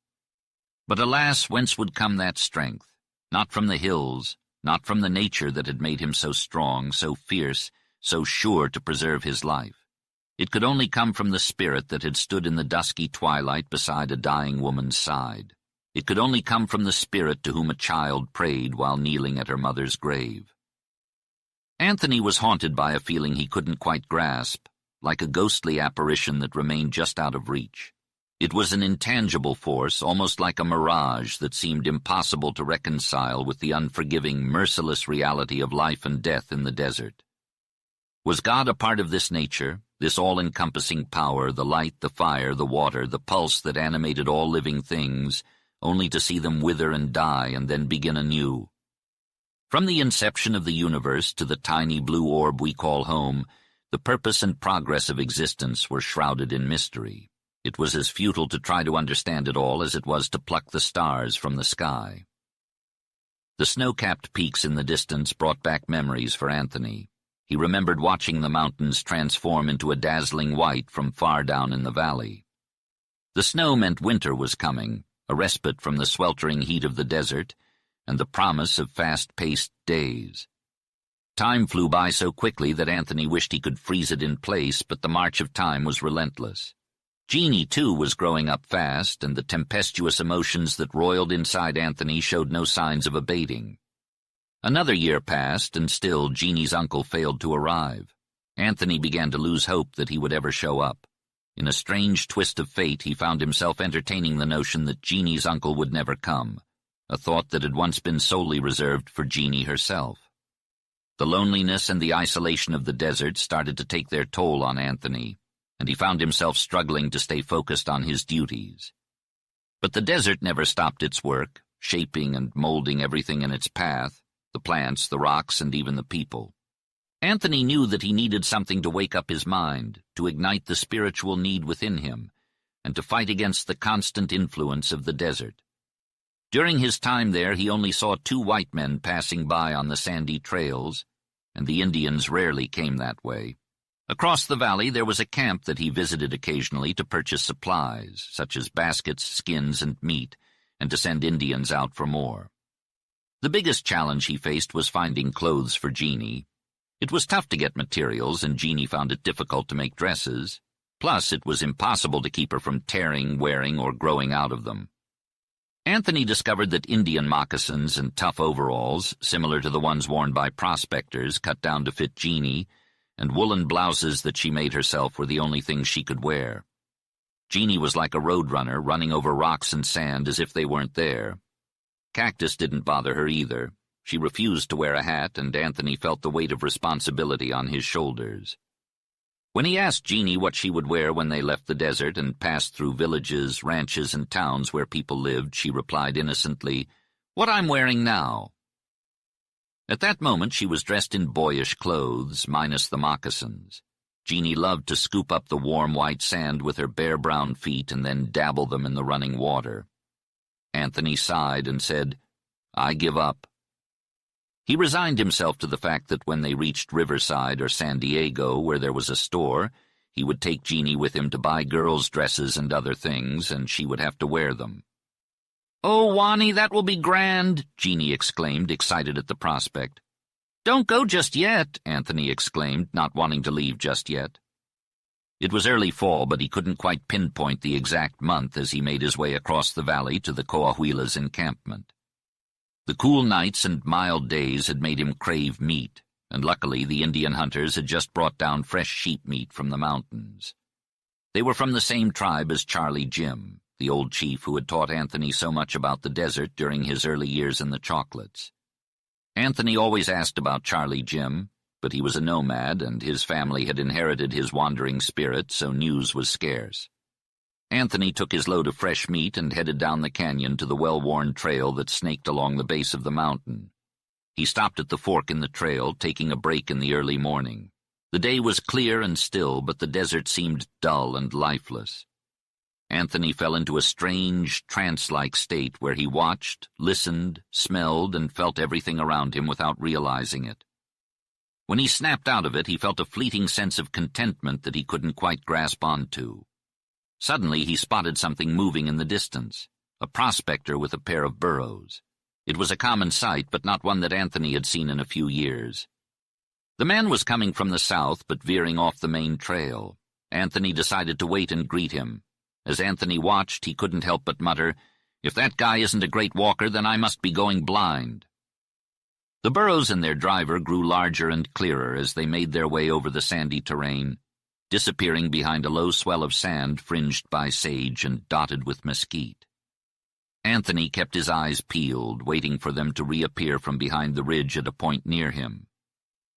But alas, whence would come that strength? Not from the hills, not from the nature that had made him so strong, so fierce, so sure to preserve his life. It could only come from the spirit that had stood in the dusky twilight beside a dying woman's side. It could only come from the spirit to whom a child prayed while kneeling at her mother's grave. Anthony was haunted by a feeling he couldn't quite grasp, like a ghostly apparition that remained just out of reach. It was an intangible force, almost like a mirage that seemed impossible to reconcile with the unforgiving, merciless reality of life and death in the desert. Was God a part of this nature, this all-encompassing power, the light, the fire, the water, the pulse that animated all living things, only to see them wither and die and then begin anew? From the inception of the universe to the tiny blue orb we call home, the purpose and progress of existence were shrouded in mystery. It was as futile to try to understand it all as it was to pluck the stars from the sky. The snow-capped peaks in the distance brought back memories for Anthony. He remembered watching the mountains transform into a dazzling white from far down in the valley. The snow meant winter was coming, a respite from the sweltering heat of the desert, and the promise of fast-paced days. Time flew by so quickly that Anthony wished he could freeze it in place, but the march of time was relentless. Jeannie, too, was growing up fast, and the tempestuous emotions that roiled inside Anthony showed no signs of abating. Another year passed, and still Jeannie's uncle failed to arrive. Anthony began to lose hope that he would ever show up. In a strange twist of fate, he found himself entertaining the notion that Jeannie's uncle would never come, a thought that had once been solely reserved for Jeannie herself. The loneliness and the isolation of the desert started to take their toll on Anthony, and he found himself struggling to stay focused on his duties. But the desert never stopped its work, shaping and molding everything in its path, the plants, the rocks, and even the people. Anthony knew that he needed something to wake up his mind, to ignite the spiritual need within him, and to fight against the constant influence of the desert. During his time there, he only saw 2 white men passing by on the sandy trails, and the Indians rarely came that way. Across the valley there was a camp that he visited occasionally to purchase supplies, such as baskets, skins, and meat, and to send Indians out for more. The biggest challenge he faced was finding clothes for Jeannie. It was tough to get materials, and Jeannie found it difficult to make dresses. Plus, it was impossible to keep her from tearing, wearing, or growing out of them. Anthony discovered that Indian moccasins and tough overalls, similar to the ones worn by prospectors, cut down to fit Jeannie, and woolen blouses that she made herself were the only things she could wear. Jeannie was like a roadrunner, running over rocks and sand as if they weren't there. Cactus didn't bother her either. She refused to wear a hat, and Anthony felt the weight of responsibility on his shoulders. When he asked Jeannie what she would wear when they left the desert and passed through villages, ranches, and towns where people lived, she replied innocently, "What I'm wearing now." At that moment she was dressed in boyish clothes, minus the moccasins. Jeannie loved to scoop up the warm white sand with her bare brown feet and then dabble them in the running water. Anthony sighed and said, I give up." He resigned himself to the fact that when they reached Riverside or San Diego, where there was a store, he would take Jeannie with him to buy girls' dresses and other things, and she would have to wear them. "Oh, Wani, that will be grand," Jeannie exclaimed, excited at the prospect. "Don't go just yet," Anthony exclaimed, not wanting to leave just yet. It was early fall, but he couldn't quite pinpoint the exact month as he made his way across the valley to the Coahuila's encampment. The cool nights and mild days had made him crave meat, and luckily the Indian hunters had just brought down fresh sheep meat from the mountains. They were from the same tribe as Charlie Jim, the old chief who had taught Anthony so much about the desert during his early years in the Chocolates. Anthony always asked about Charlie Jim, but he was a nomad, and his family had inherited his wandering spirit, so news was scarce. Anthony took his load of fresh meat and headed down the canyon to the well-worn trail that snaked along the base of the mountain. He stopped at the fork in the trail, taking a break in the early morning. The day was clear and still, but the desert seemed dull and lifeless. Anthony fell into a strange, trance-like state where he watched, listened, smelled, and felt everything around him without realizing it. When he snapped out of it, he felt a fleeting sense of contentment that he couldn't quite grasp onto. Suddenly, he spotted something moving in the distance, a prospector with a pair of burros. It was a common sight, but not one that Anthony had seen in a few years. The man was coming from the south, but veering off the main trail. Anthony decided to wait and greet him. As Anthony watched, he couldn't help but mutter, "If that guy isn't a great walker, then I must be going blind." The burros and their driver grew larger and clearer as they made their way over the sandy terrain, disappearing behind a low swell of sand fringed by sage and dotted with mesquite. Anthony kept his eyes peeled, waiting for them to reappear from behind the ridge at a point near him.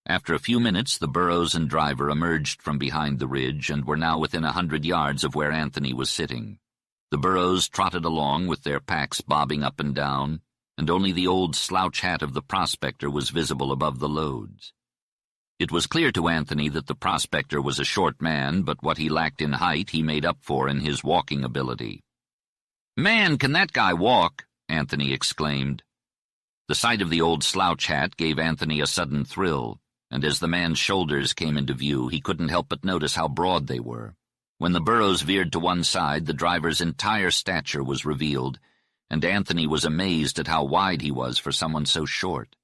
After a few minutes, the burros and driver emerged from behind the ridge and were now within 100 yards of where Anthony was sitting. The burros trotted along with their packs bobbing up and down, and only the old slouch hat of the prospector was visible above the loads. It was clear to Anthony that the prospector was a short man, but what he lacked in height he made up for in his walking ability. "Man, can that guy walk!" Anthony exclaimed. The sight of the old slouch hat gave Anthony a sudden thrill, and as the man's shoulders came into view, he couldn't help but notice how broad they were. When the burros veered to one side, the driver's entire stature was revealed, and Anthony was amazed at how wide he was for someone so short.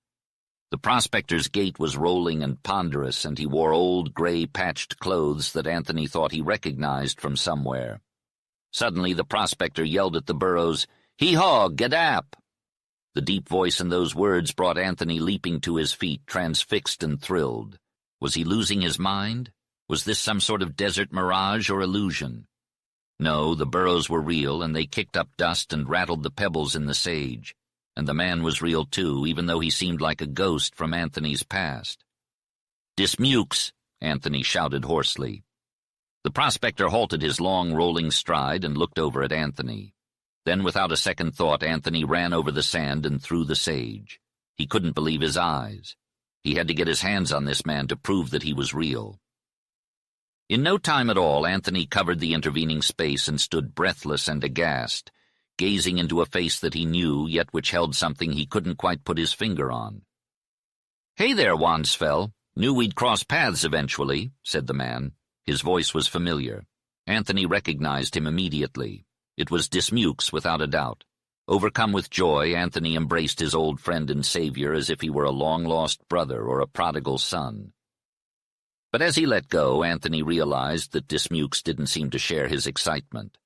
The prospector's gait was rolling and ponderous, and he wore old, gray, patched clothes that Anthony thought he recognized from somewhere. Suddenly the prospector yelled at the burros, "Hee-haw, gadap!" The deep voice in those words brought Anthony leaping to his feet, transfixed and thrilled. Was he losing his mind? Was this some sort of desert mirage or illusion? No, the burros were real, and they kicked up dust and rattled the pebbles in the sage. And the man was real too, even though he seemed like a ghost from Anthony's past. "Dismukes!" Anthony shouted hoarsely. The prospector halted his long, rolling stride and looked over at Anthony. Then, without a second thought, Anthony ran over the sand and through the sage. He couldn't believe his eyes. He had to get his hands on this man to prove that he was real. In no time at all, Anthony covered the intervening space and stood breathless and aghast, gazing into a face that he knew, yet which held something he couldn't quite put his finger on. "Hey there, Wansfell. Knew we'd cross paths eventually," said the man. His voice was familiar. Anthony recognized him immediately. It was Dismukes, without a doubt. Overcome with joy, Anthony embraced his old friend and savior as if he were a long-lost brother or a prodigal son. But as he let go, Anthony realized that Dismukes didn't seem to share his excitement.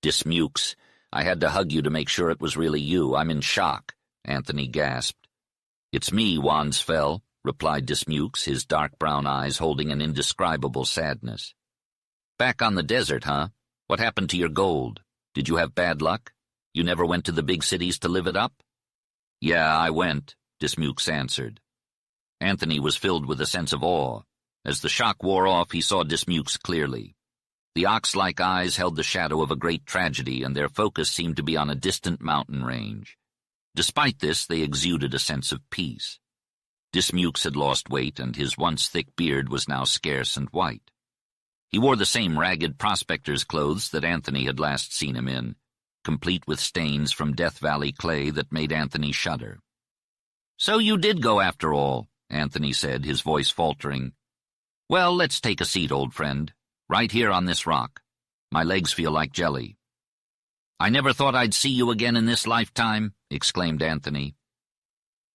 "Dismukes, I had to hug you to make sure it was really you. I'm in shock," Anthony gasped. "It's me, Wansfell," replied Dismukes, his dark brown eyes holding an indescribable sadness. "Back on the desert, huh? What happened to your gold? Did you have bad luck? You never went to the big cities to live it up?" "Yeah, I went," Dismukes answered. Anthony was filled with a sense of awe. As the shock wore off, he saw Dismukes clearly. The ox-like eyes held the shadow of a great tragedy, and their focus seemed to be on a distant mountain range. Despite this, they exuded a sense of peace. Dismukes had lost weight, and his once thick beard was now scarce and white. He wore the same ragged prospector's clothes that Anthony had last seen him in, complete with stains from Death Valley clay that made Anthony shudder. "So you did go after all," Anthony said, his voice faltering. "Well, let's take a seat, old friend. Right here on this rock. My legs feel like jelly." "I never thought I'd see you again in this lifetime," exclaimed Anthony.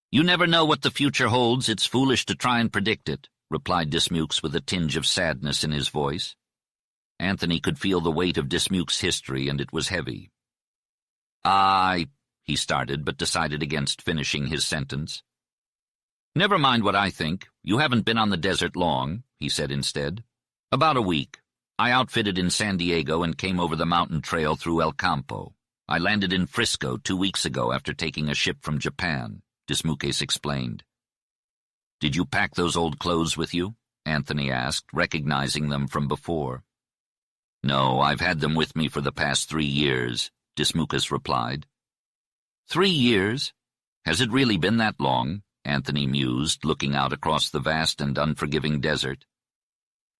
"You never know what the future holds. It's foolish to try and predict it," replied Dismukes with a tinge of sadness in his voice. Anthony could feel the weight of Dismukes' history, and it was heavy. He started, but decided against finishing his sentence. "Never mind what I think. You haven't been on the desert long," he said instead. "About a week. I outfitted in San Diego and came over the mountain trail through El Campo. I landed in Frisco 2 weeks ago after taking a ship from Japan," Dismukes explained. "Did you pack those old clothes with you?" Anthony asked, recognizing them from before. "No, I've had them with me for the past 3 years," Dismukes replied. 3 years? Has it really been that long?" Anthony mused, looking out across the vast and unforgiving desert.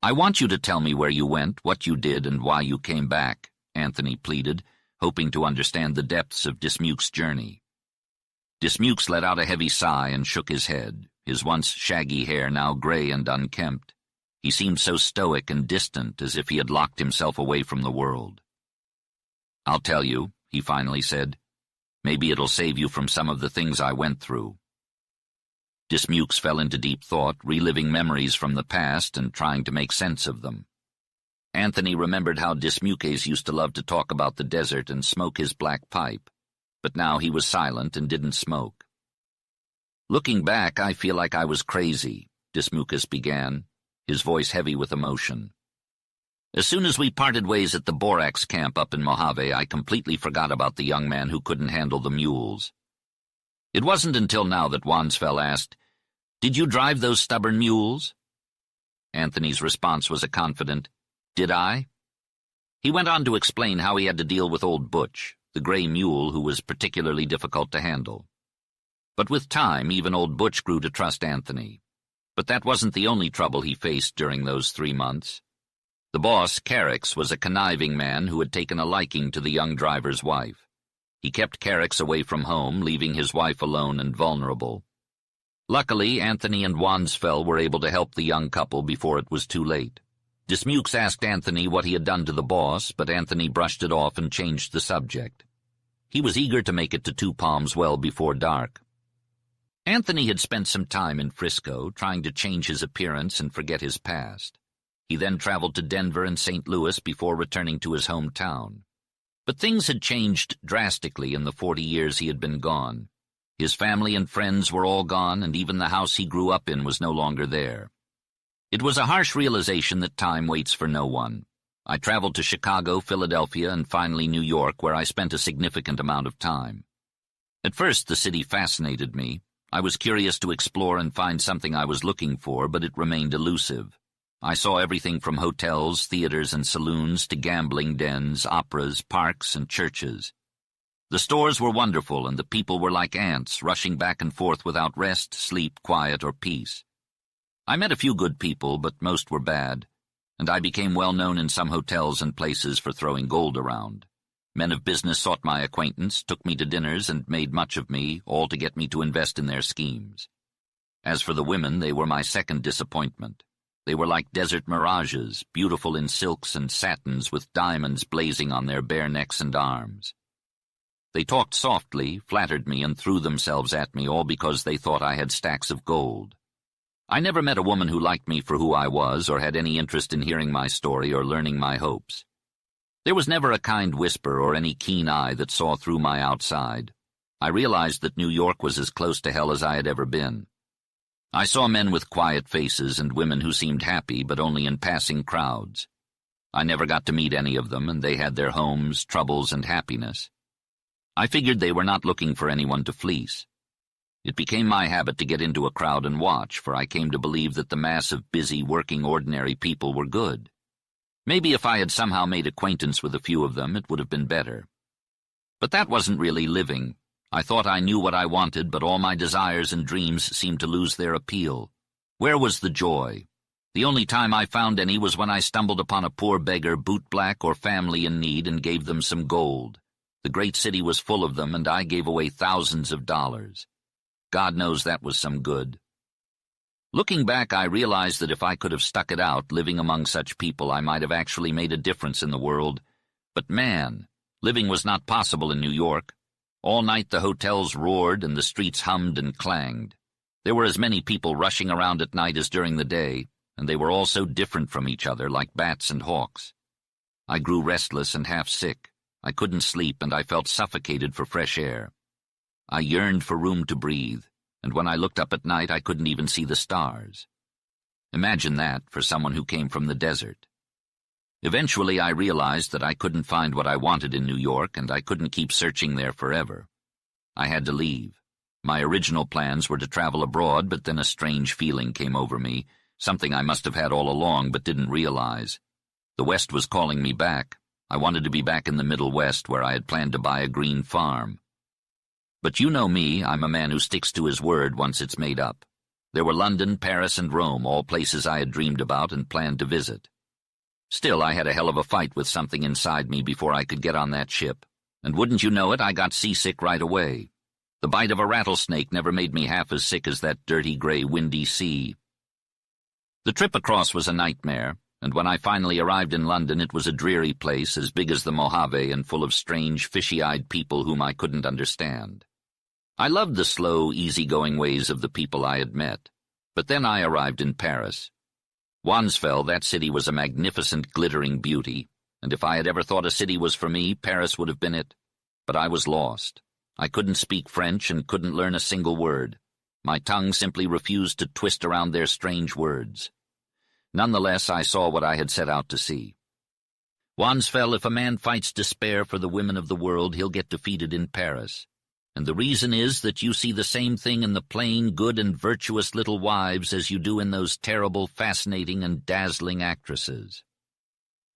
"I want you to tell me where you went, what you did, and why you came back," Anthony pleaded, hoping to understand the depths of Dismukes' journey. Dismukes let out a heavy sigh and shook his head, his once shaggy hair now gray and unkempt. He seemed so stoic and distant, as if he had locked himself away from the world. "I'll tell you," he finally said. "Maybe it'll save you from some of the things I went through." Dismukes fell into deep thought, reliving memories from the past and trying to make sense of them. Anthony remembered how Dismukes used to love to talk about the desert and smoke his black pipe, but now he was silent and didn't smoke. "Looking back, I feel like I was crazy," Dismukes began, his voice heavy with emotion. "As soon as we parted ways at the borax camp up in Mojave, I completely forgot about the young man who couldn't handle the mules. It wasn't until now that Wansfeld asked, 'Did you drive those stubborn mules?' Anthony's response was a confident, 'Did I?' He went on to explain how he had to deal with old Butch, the gray mule who was particularly difficult to handle. But with time, even old Butch grew to trust Anthony. But that wasn't the only trouble he faced during those 3 months. The boss, Carrix, was a conniving man who had taken a liking to the young driver's wife. He kept Carrix away from home, leaving his wife alone and vulnerable. Luckily, Anthony and Wansfeld were able to help the young couple before it was too late. Dismukes asked Anthony what he had done to the boss, but Anthony brushed it off and changed the subject. He was eager to make it to Two Palms well before dark. Anthony had spent some time in Frisco, trying to change his appearance and forget his past. He then traveled to Denver and St. Louis before returning to his hometown. But things had changed drastically in the 40 years he had been gone. His family and friends were all gone, and even the house he grew up in was no longer there. It was a harsh realization that time waits for no one. I traveled to Chicago, Philadelphia, and finally New York, where I spent a significant amount of time. At first, the city fascinated me. I was curious to explore and find something I was looking for, but it remained elusive. I saw everything from hotels, theaters, and saloons to gambling dens, operas, parks, and churches. The stores were wonderful, and the people were like ants, rushing back and forth without rest, sleep, quiet, or peace. I met a few good people, but most were bad, and I became well known in some hotels and places for throwing gold around. Men of business sought my acquaintance, took me to dinners, and made much of me, all to get me to invest in their schemes. As for the women, they were my second disappointment. They were like desert mirages, beautiful in silks and satins with diamonds blazing on their bare necks and arms. They talked softly, flattered me, and threw themselves at me, all because they thought I had stacks of gold. I never met a woman who liked me for who I was or had any interest in hearing my story or learning my hopes. There was never a kind whisper or any keen eye that saw through my outside. I realized that New York was as close to hell as I had ever been. I saw men with quiet faces and women who seemed happy, but only in passing crowds. I never got to meet any of them, and they had their homes, troubles, and happiness. I figured they were not looking for anyone to fleece. It became my habit to get into a crowd and watch, for I came to believe that the mass of busy, working, ordinary people were good. Maybe if I had somehow made acquaintance with a few of them, it would have been better. But that wasn't really living. I thought I knew what I wanted, but all my desires and dreams seemed to lose their appeal. Where was the joy? The only time I found any was when I stumbled upon a poor beggar, bootblack, or family in need and gave them some gold. The great city was full of them, and I gave away thousands of dollars. God knows that was some good. Looking back, I realized that if I could have stuck it out, living among such people, I might have actually made a difference in the world. But man, living was not possible in New York. All night the hotels roared and the streets hummed and clanged. There were as many people rushing around at night as during the day, and they were all so different from each other, like bats and hawks. I grew restless and half sick. I couldn't sleep, and I felt suffocated for fresh air. I yearned for room to breathe, and when I looked up at night I couldn't even see the stars. Imagine that for someone who came from the desert. Eventually I realized that I couldn't find what I wanted in New York, and I couldn't keep searching there forever. I had to leave. My original plans were to travel abroad, but then a strange feeling came over me, something I must have had all along but didn't realize. The West was calling me back. I wanted to be back in the Middle West, where I had planned to buy a green farm. But you know me, I'm a man who sticks to his word once it's made up. There were London, Paris, and Rome, all places I had dreamed about and planned to visit. Still, I had a hell of a fight with something inside me before I could get on that ship. And wouldn't you know it, I got seasick right away. The bite of a rattlesnake never made me half as sick as that dirty, gray, windy sea. The trip across was a nightmare, and when I finally arrived in London it was a dreary place as big as the Mojave and full of strange, fishy-eyed people whom I couldn't understand. I loved the slow, easy-going ways of the people I had met. But then I arrived in Paris. Wansfeld, that city, was a magnificent, glittering beauty, and if I had ever thought a city was for me, Paris would have been it. But I was lost. I couldn't speak French and couldn't learn a single word. My tongue simply refused to twist around their strange words. Nonetheless, I saw what I had set out to see. Wansfeld, if a man fights despair for the women of the world, he'll get defeated in Paris. And the reason is that you see the same thing in the plain, good, and virtuous little wives as you do in those terrible, fascinating, and dazzling actresses.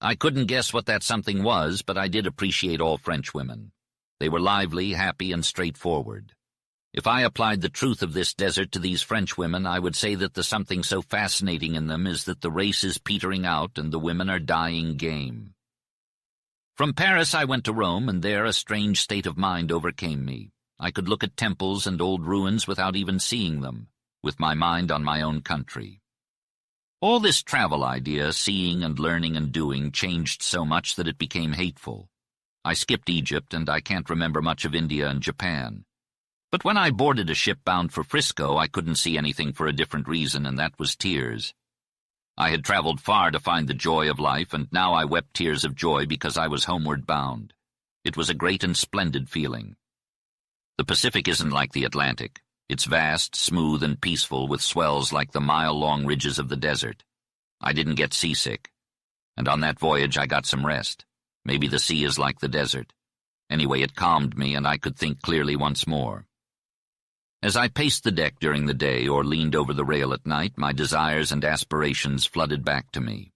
I couldn't guess what that something was, but I did appreciate all French women. They were lively, happy, and straightforward. If I applied the truth of this desert to these French women, I would say that the something so fascinating in them is that the race is petering out and the women are dying game. From Paris I went to Rome, and there a strange state of mind overcame me. I could look at temples and old ruins without even seeing them, with my mind on my own country. All this travel idea, seeing and learning and doing, changed so much that it became hateful. I skipped Egypt, and I can't remember much of India and Japan. But when I boarded a ship bound for Frisco, I couldn't see anything for a different reason, and that was tears. I had traveled far to find the joy of life, and now I wept tears of joy because I was homeward bound. It was a great and splendid feeling. The Pacific isn't like the Atlantic. It's vast, smooth, and peaceful, with swells like the mile-long ridges of the desert. I didn't get seasick. And on that voyage I got some rest. Maybe the sea is like the desert. Anyway, it calmed me, and I could think clearly once more. As I paced the deck during the day or leaned over the rail at night, my desires and aspirations flooded back to me.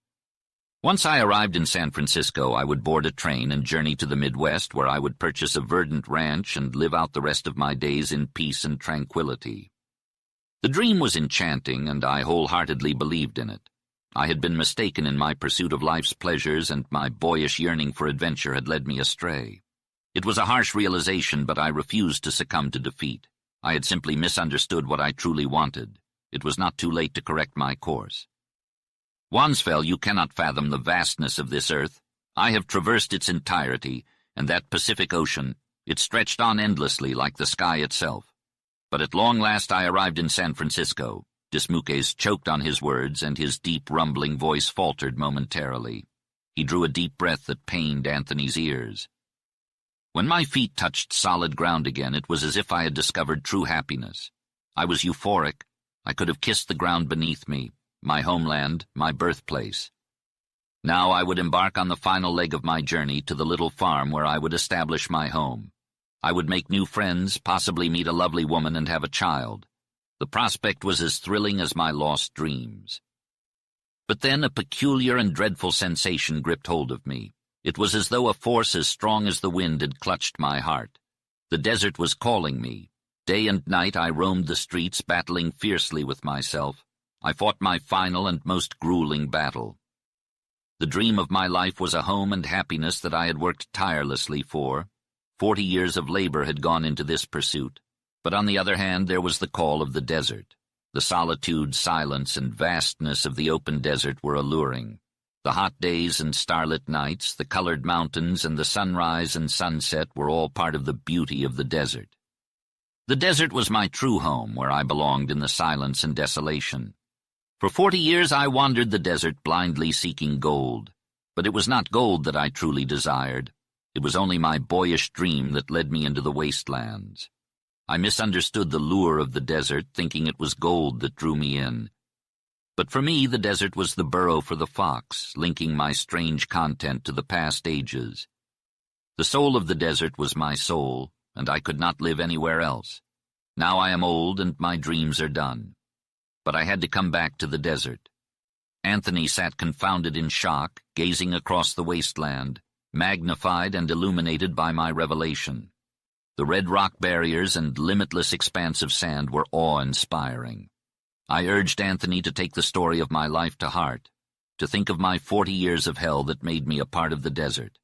Once I arrived in San Francisco, I would board a train and journey to the Midwest, where I would purchase a verdant ranch and live out the rest of my days in peace and tranquility. The dream was enchanting, and I wholeheartedly believed in it. I had been mistaken in my pursuit of life's pleasures, and my boyish yearning for adventure had led me astray. It was a harsh realization, but I refused to succumb to defeat. I had simply misunderstood what I truly wanted. It was not too late to correct my course. Wansfeld, you cannot fathom the vastness of this earth. I have traversed its entirety, and that Pacific Ocean, it stretched on endlessly like the sky itself. But at long last I arrived in San Francisco. Dismuques choked on his words, and his deep, rumbling voice faltered momentarily. He drew a deep breath that pained Anthony's ears. When my feet touched solid ground again, it was as if I had discovered true happiness. I was euphoric. I could have kissed the ground beneath me, my homeland, my birthplace. Now I would embark on the final leg of my journey to the little farm where I would establish my home. I would make new friends, possibly meet a lovely woman and have a child. The prospect was as thrilling as my lost dreams. But then a peculiar and dreadful sensation gripped hold of me. It was as though a force as strong as the wind had clutched my heart. The desert was calling me. Day and night I roamed the streets, battling fiercely with myself. I fought my final and most grueling battle. The dream of my life was a home and happiness that I had worked tirelessly for 40 years of labor had gone into this pursuit. But on the other hand, there was the call of the desert. The solitude, silence, and vastness of the open desert were alluring. The hot days and starlit nights, the colored mountains, and the sunrise and sunset were all part of the beauty of the desert. The desert was my true home, where I belonged in the silence and desolation. For 40 years I wandered the desert blindly seeking gold. But it was not gold that I truly desired. It was only my boyish dream that led me into the wastelands. I misunderstood the lure of the desert, thinking it was gold that drew me in. But for me, the desert was the burrow for the fox, linking my strange content to the past ages. The soul of the desert was my soul, and I could not live anywhere else. Now I am old and my dreams are done. But I had to come back to the desert. Anthony sat confounded in shock, gazing across the wasteland, magnified and illuminated by my revelation. The red rock barriers and limitless expanse of sand were awe-inspiring. I urged Anthony to take the story of my life to heart, to think of my 40 years of hell that made me a part of the desert.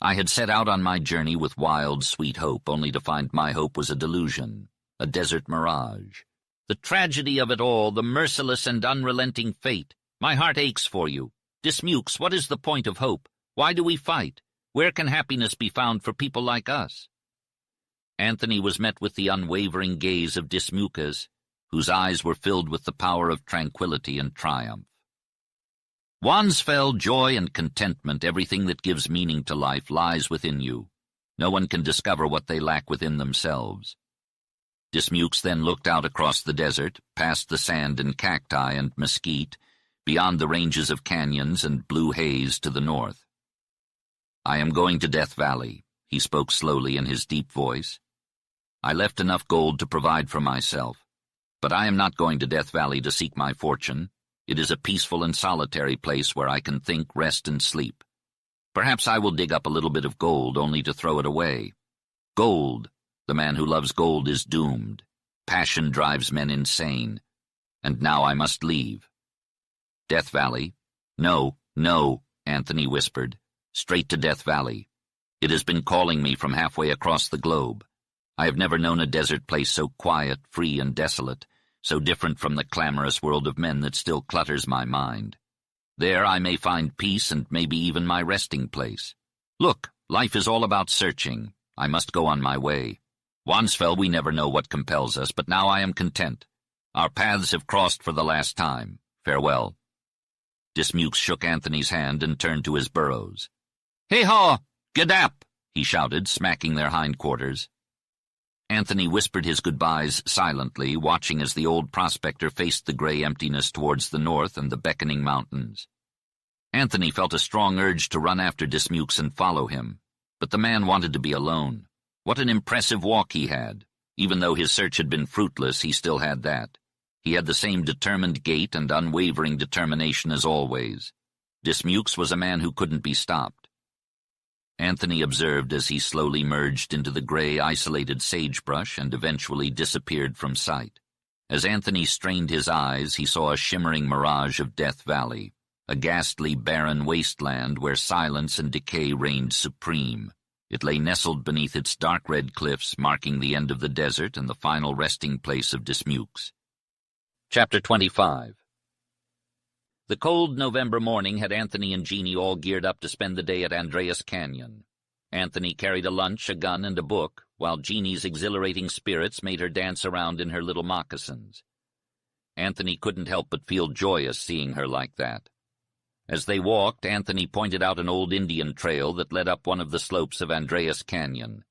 I had set out on my journey with wild, sweet hope, only to find my hope was a delusion, a desert mirage. The tragedy of it all, the merciless and unrelenting fate. My heart aches for you. Dismukes, what is the point of hope? Why do we fight? Where can happiness be found for people like us? Anthony was met with the unwavering gaze of Dismukas, whose eyes were filled with the power of tranquility and triumph. Wansfell, joy and contentment, everything that gives meaning to life, lies within you. No one can discover what they lack within themselves. Dismukes then looked out across the desert, past the sand and cacti and mesquite, beyond the ranges of canyons and blue haze to the north. I am going to Death Valley, he spoke slowly in his deep voice. I left enough gold to provide for myself, but I am not going to Death Valley to seek my fortune. It is a peaceful and solitary place where I can think, rest, and sleep. Perhaps I will dig up a little bit of gold only to throw it away. Gold. The man who loves gold is doomed. Passion drives men insane. And now I must leave. Death Valley? No, no, Anthony whispered. Straight to Death Valley. It has been calling me from halfway across the globe. I have never known a desert place so quiet, free, and desolate, so different from the clamorous world of men that still clutters my mind. There I may find peace and maybe even my resting place. Look, life is all about searching. I must go on my way. Wansfell, we never know what compels us, but now I am content. Our paths have crossed for the last time. Farewell. Dismukes shook Anthony's hand and turned to his burrows. Hey-haw! Gadap! He shouted, smacking their hindquarters. Anthony whispered his goodbyes silently, watching as the old prospector faced the gray emptiness towards the north and the beckoning mountains. Anthony felt a strong urge to run after Dismukes and follow him, but the man wanted to be alone. What an impressive walk he had. Even though his search had been fruitless, he still had that. He had the same determined gait and unwavering determination as always. Dismukes was a man who couldn't be stopped. Anthony observed as he slowly merged into the gray, isolated sagebrush and eventually disappeared from sight. As Anthony strained his eyes, he saw a shimmering mirage of Death Valley, a ghastly, barren wasteland where silence and decay reigned supreme. It lay nestled beneath its dark red cliffs, marking the end of the desert and the final resting place of Dismukes. Chapter 25. The cold November morning had Anthony and Jeannie all geared up to spend the day at Andreas Canyon. Anthony carried a lunch, a gun, and a book, while Jeannie's exhilarating spirits made her dance around in her little moccasins. Anthony couldn't help but feel joyous seeing her like that. As they walked, Anthony pointed out an old Indian trail that led up one of the slopes of Andreas Canyon.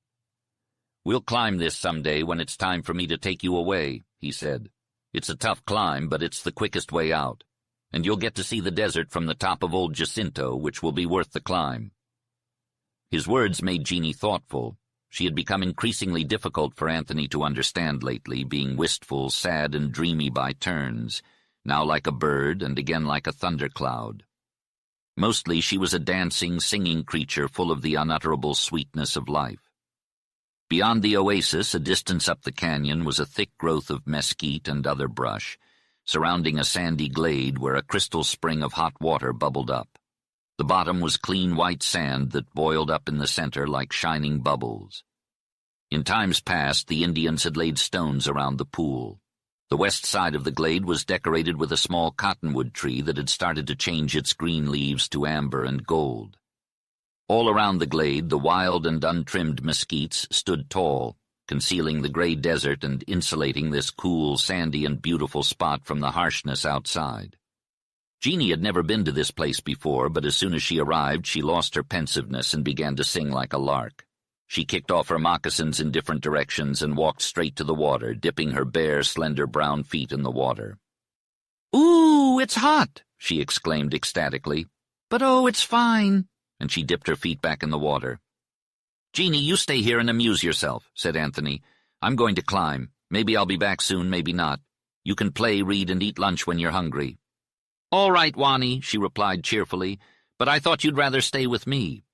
"We'll climb this someday when it's time for me to take you away," he said. "It's a tough climb, but it's the quickest way out. And you'll get to see the desert from the top of old Jacinto, which will be worth the climb." His words made Jeannie thoughtful. She had become increasingly difficult for Anthony to understand lately, being wistful, sad, and dreamy by turns, now like a bird and again like a thundercloud. Mostly she was a dancing, singing creature full of the unutterable sweetness of life. Beyond the oasis, a distance up the canyon, was a thick growth of mesquite and other brush, surrounding a sandy glade where a crystal spring of hot water bubbled up. The bottom was clean white sand that boiled up in the center like shining bubbles. In times past, the Indians had laid stones around the pool. The west side of the glade was decorated with a small cottonwood tree that had started to change its green leaves to amber and gold. All around the glade, the wild and untrimmed mesquites stood tall, concealing the gray desert and insulating this cool, sandy, and beautiful spot from the harshness outside. Jeannie had never been to this place before, but as soon as she arrived, she lost her pensiveness and began to sing like a lark. She kicked off her moccasins in different directions and walked straight to the water, dipping her bare, slender brown feet in the water. "Ooh, it's hot!" she exclaimed ecstatically. "But oh, it's fine!" And she dipped her feet back in the water. "Jeannie, you stay here and amuse yourself," said Anthony. "I'm going to climb. Maybe I'll be back soon, maybe not. You can play, read, and eat lunch when you're hungry." "All right, Wani," she replied cheerfully, "but I thought you'd rather stay with me."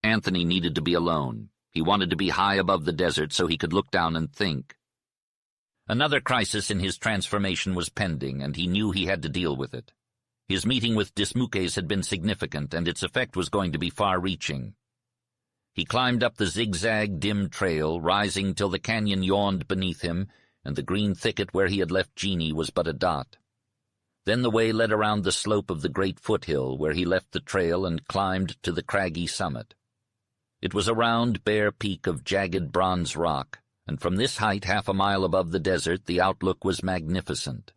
Anthony needed to be alone. He wanted to be high above the desert so he could look down and think. Another crisis in his transformation was pending, and he knew he had to deal with it. His meeting with Dismukes had been significant, and its effect was going to be far-reaching. He climbed up the zigzag, dim trail, rising till the canyon yawned beneath him, and the green thicket where he had left Jeannie was but a dot. Then the way led around the slope of the great foothill, where he left the trail and climbed to the craggy summit. It was a round, bare peak of jagged bronze rock, and from this height, half a mile above the desert, the outlook was magnificent.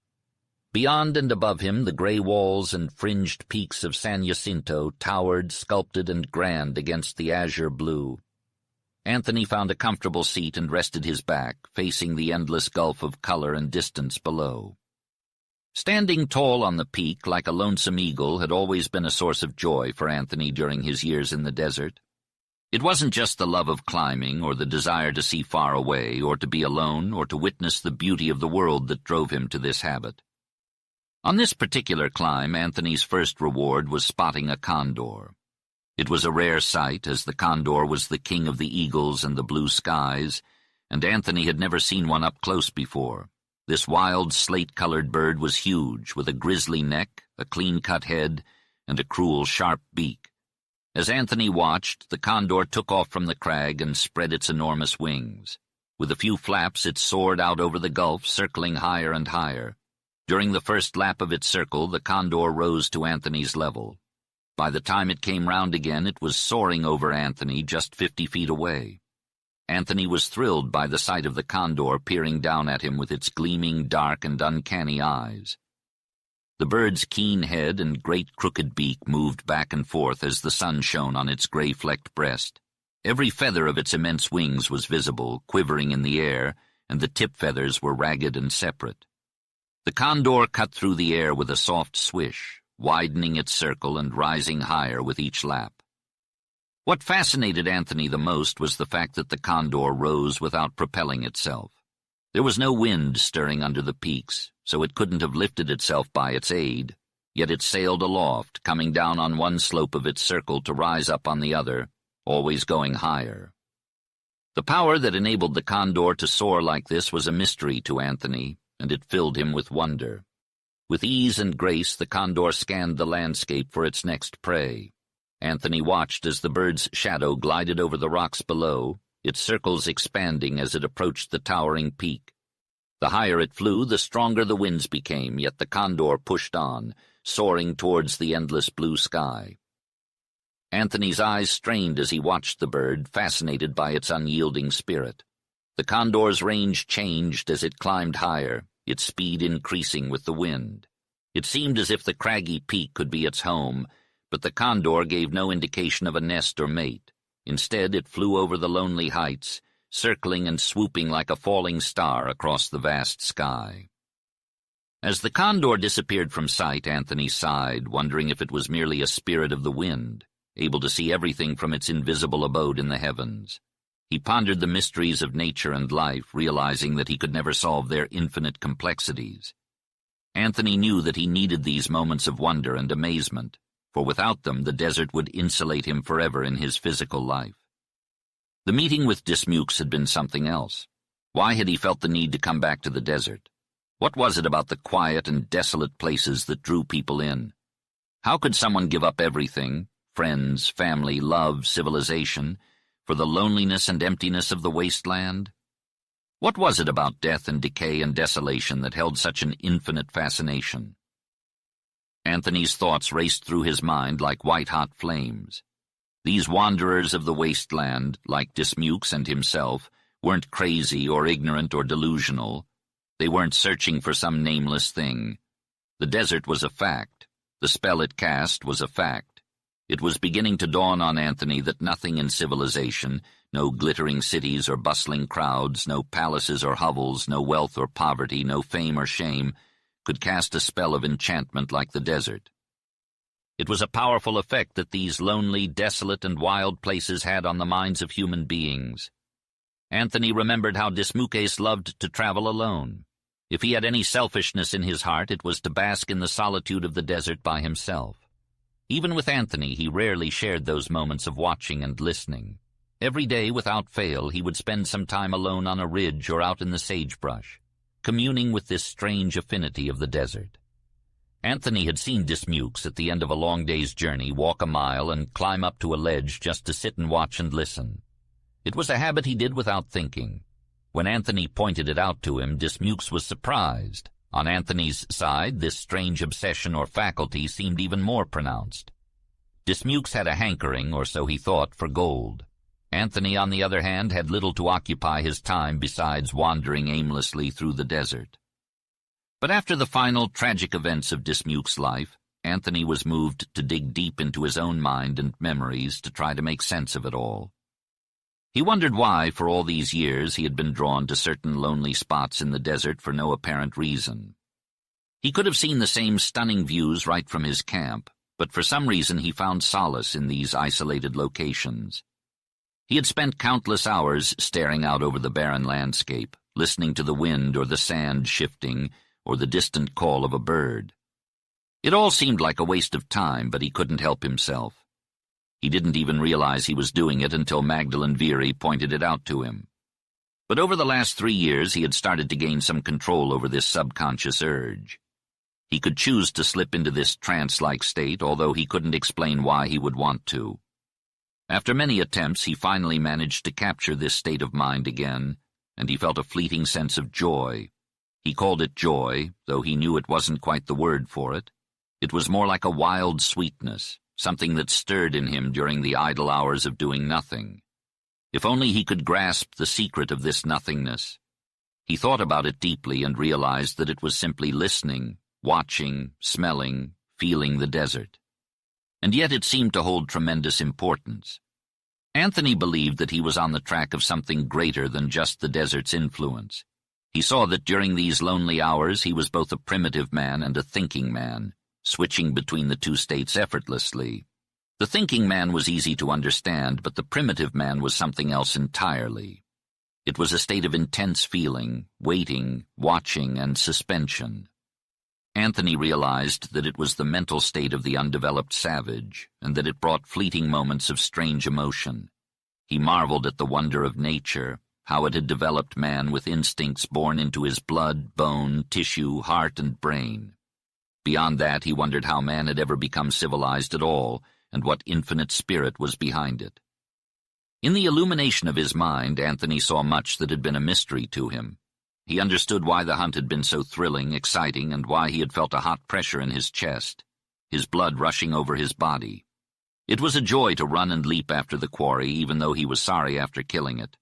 Beyond and above him, the gray walls and fringed peaks of San Jacinto towered, sculpted and grand against the azure blue. Anthony found a comfortable seat and rested his back, facing the endless gulf of color and distance below. Standing tall on the peak like a lonesome eagle had always been a source of joy for Anthony during his years in the desert. It wasn't just the love of climbing or the desire to see far away or to be alone or to witness the beauty of the world that drove him to this habit. On this particular climb, Anthony's first reward was spotting a condor. It was a rare sight, as the condor was the king of the eagles and the blue skies, and Anthony had never seen one up close before. This wild, slate-colored bird was huge, with a grisly neck, a clean-cut head, and a cruel, sharp beak. As Anthony watched, the condor took off from the crag and spread its enormous wings. With a few flaps, it soared out over the gulf, circling higher and higher. During the first lap of its circle, the condor rose to Anthony's level. By the time it came round again, it was soaring over Anthony just 50 feet away. Anthony was thrilled by the sight of the condor peering down at him with its gleaming, dark, and uncanny eyes. The bird's keen head and great crooked beak moved back and forth as the sun shone on its gray-flecked breast. Every feather of its immense wings was visible, quivering in the air, and the tip feathers were ragged and separate. The condor cut through the air with a soft swish, widening its circle and rising higher with each lap. What fascinated Anthony the most was the fact that the condor rose without propelling itself. There was no wind stirring under the peaks, so it couldn't have lifted itself by its aid, yet it sailed aloft, coming down on one slope of its circle to rise up on the other, always going higher. The power that enabled the condor to soar like this was a mystery to Anthony, and it filled him with wonder. With ease and grace, the condor scanned the landscape for its next prey. Anthony watched as the bird's shadow glided over the rocks below, its circles expanding as it approached the towering peak. The higher it flew, the stronger the winds became, yet the condor pushed on, soaring towards the endless blue sky. Anthony's eyes strained as he watched the bird, fascinated by its unyielding spirit. The condor's range changed as it climbed higher, its speed increasing with the wind. It seemed as if the craggy peak could be its home, but the condor gave no indication of a nest or mate. Instead, it flew over the lonely heights, circling and swooping like a falling star across the vast sky. As the condor disappeared from sight, Anthony sighed, wondering if it was merely a spirit of the wind, able to see everything from its invisible abode in the heavens. He pondered the mysteries of nature and life, realizing that he could never solve their infinite complexities. Anthony knew that he needed these moments of wonder and amazement, for without them the desert would insulate him forever in his physical life. The meeting with Dismukes had been something else. Why had he felt the need to come back to the desert? What was it about the quiet and desolate places that drew people in? How could someone give up everything, friends, family, love, civilization, for the loneliness and emptiness of the wasteland? What was it about death and decay and desolation that held such an infinite fascination? Anthony's thoughts raced through his mind like white-hot flames. These wanderers of the wasteland, like Dismukes and himself, weren't crazy or ignorant or delusional. They weren't searching for some nameless thing. The desert was a fact. The spell it cast was a fact. It was beginning to dawn on Anthony that nothing in civilization, no glittering cities or bustling crowds, no palaces or hovels, no wealth or poverty, no fame or shame, could cast a spell of enchantment like the desert. It was a powerful effect that these lonely, desolate, and wild places had on the minds of human beings. Anthony remembered how Dismukes loved to travel alone. If he had any selfishness in his heart, it was to bask in the solitude of the desert by himself. Even with Anthony, he rarely shared those moments of watching and listening. Every day, without fail, he would spend some time alone on a ridge or out in the sagebrush, communing with this strange affinity of the desert. Anthony had seen Dismukes at the end of a long day's journey walk a mile and climb up to a ledge just to sit and watch and listen. It was a habit he did without thinking. When Anthony pointed it out to him, Dismukes was surprised. On Anthony's side, this strange obsession or faculty seemed even more pronounced. Dismukes had a hankering, or so he thought, for gold. Anthony, on the other hand, had little to occupy his time besides wandering aimlessly through the desert. But after the final tragic events of Dismukes' life, Anthony was moved to dig deep into his own mind and memories to try to make sense of it all. He wondered why, for all these years, he had been drawn to certain lonely spots in the desert for no apparent reason. He could have seen the same stunning views right from his camp, but for some reason he found solace in these isolated locations. He had spent countless hours staring out over the barren landscape, listening to the wind or the sand shifting or the distant call of a bird. It all seemed like a waste of time, but he couldn't help himself. He didn't even realize he was doing it until Magdalene Veery pointed it out to him. But over the last 3 years he had started to gain some control over this subconscious urge. He could choose to slip into this trance-like state, although he couldn't explain why he would want to. After many attempts, he finally managed to capture this state of mind again, and he felt a fleeting sense of joy. He called it joy, though he knew it wasn't quite the word for it. It was more like a wild sweetness, something that stirred in him during the idle hours of doing nothing. If only he could grasp the secret of this nothingness. He thought about it deeply and realized that it was simply listening, watching, smelling, feeling the desert. And yet it seemed to hold tremendous importance. Anthony believed that he was on the track of something greater than just the desert's influence. He saw that during these lonely hours he was both a primitive man and a thinking man, switching between the two states effortlessly. The thinking man was easy to understand, but the primitive man was something else entirely. It was a state of intense feeling, waiting, watching, and suspension. Anthony realized that it was the mental state of the undeveloped savage, and that it brought fleeting moments of strange emotion. He marveled at the wonder of nature, how it had developed man with instincts born into his blood, bone, tissue, heart, and brain. Beyond that, he wondered how man had ever become civilized at all, and what infinite spirit was behind it. In the illumination of his mind, Anthony saw much that had been a mystery to him. He understood why the hunt had been so thrilling, exciting, and why he had felt a hot pressure in his chest, his blood rushing over his body. It was a joy to run and leap after the quarry, even though he was sorry after killing it.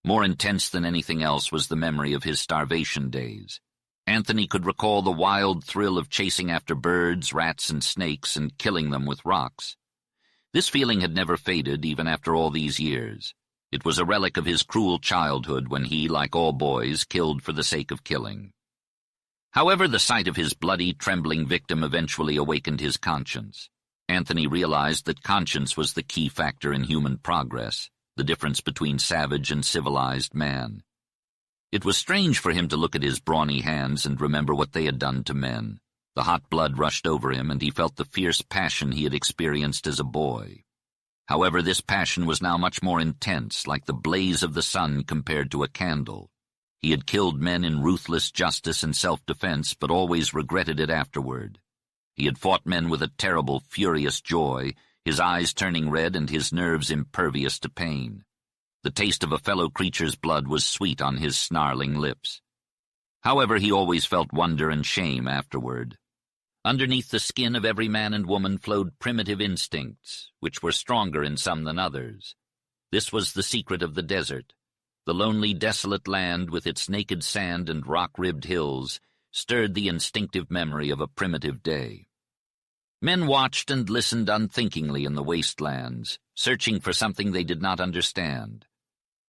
More intense than anything else was the memory of his starvation days. Anthony could recall the wild thrill of chasing after birds, rats, and snakes and killing them with rocks. This feeling had never faded even after all these years. It was a relic of his cruel childhood when he, like all boys, killed for the sake of killing. However, the sight of his bloody, trembling victim eventually awakened his conscience. Anthony realized that conscience was the key factor in human progress, the difference between savage and civilized man. It was strange for him to look at his brawny hands and remember what they had done to men. The hot blood rushed over him, and he felt the fierce passion he had experienced as a boy. However, this passion was now much more intense, like the blaze of the sun compared to a candle. He had killed men in ruthless justice and self-defense, but always regretted it afterward. He had fought men with a terrible, furious joy, his eyes turning red and his nerves impervious to pain. The taste of a fellow creature's blood was sweet on his snarling lips. However, he always felt wonder and shame afterward. Underneath the skin of every man and woman flowed primitive instincts, which were stronger in some than others. This was the secret of the desert. The lonely, desolate land, with its naked sand and rock-ribbed hills, stirred the instinctive memory of a primitive day. Men watched and listened unthinkingly in the wastelands, searching for something they did not understand.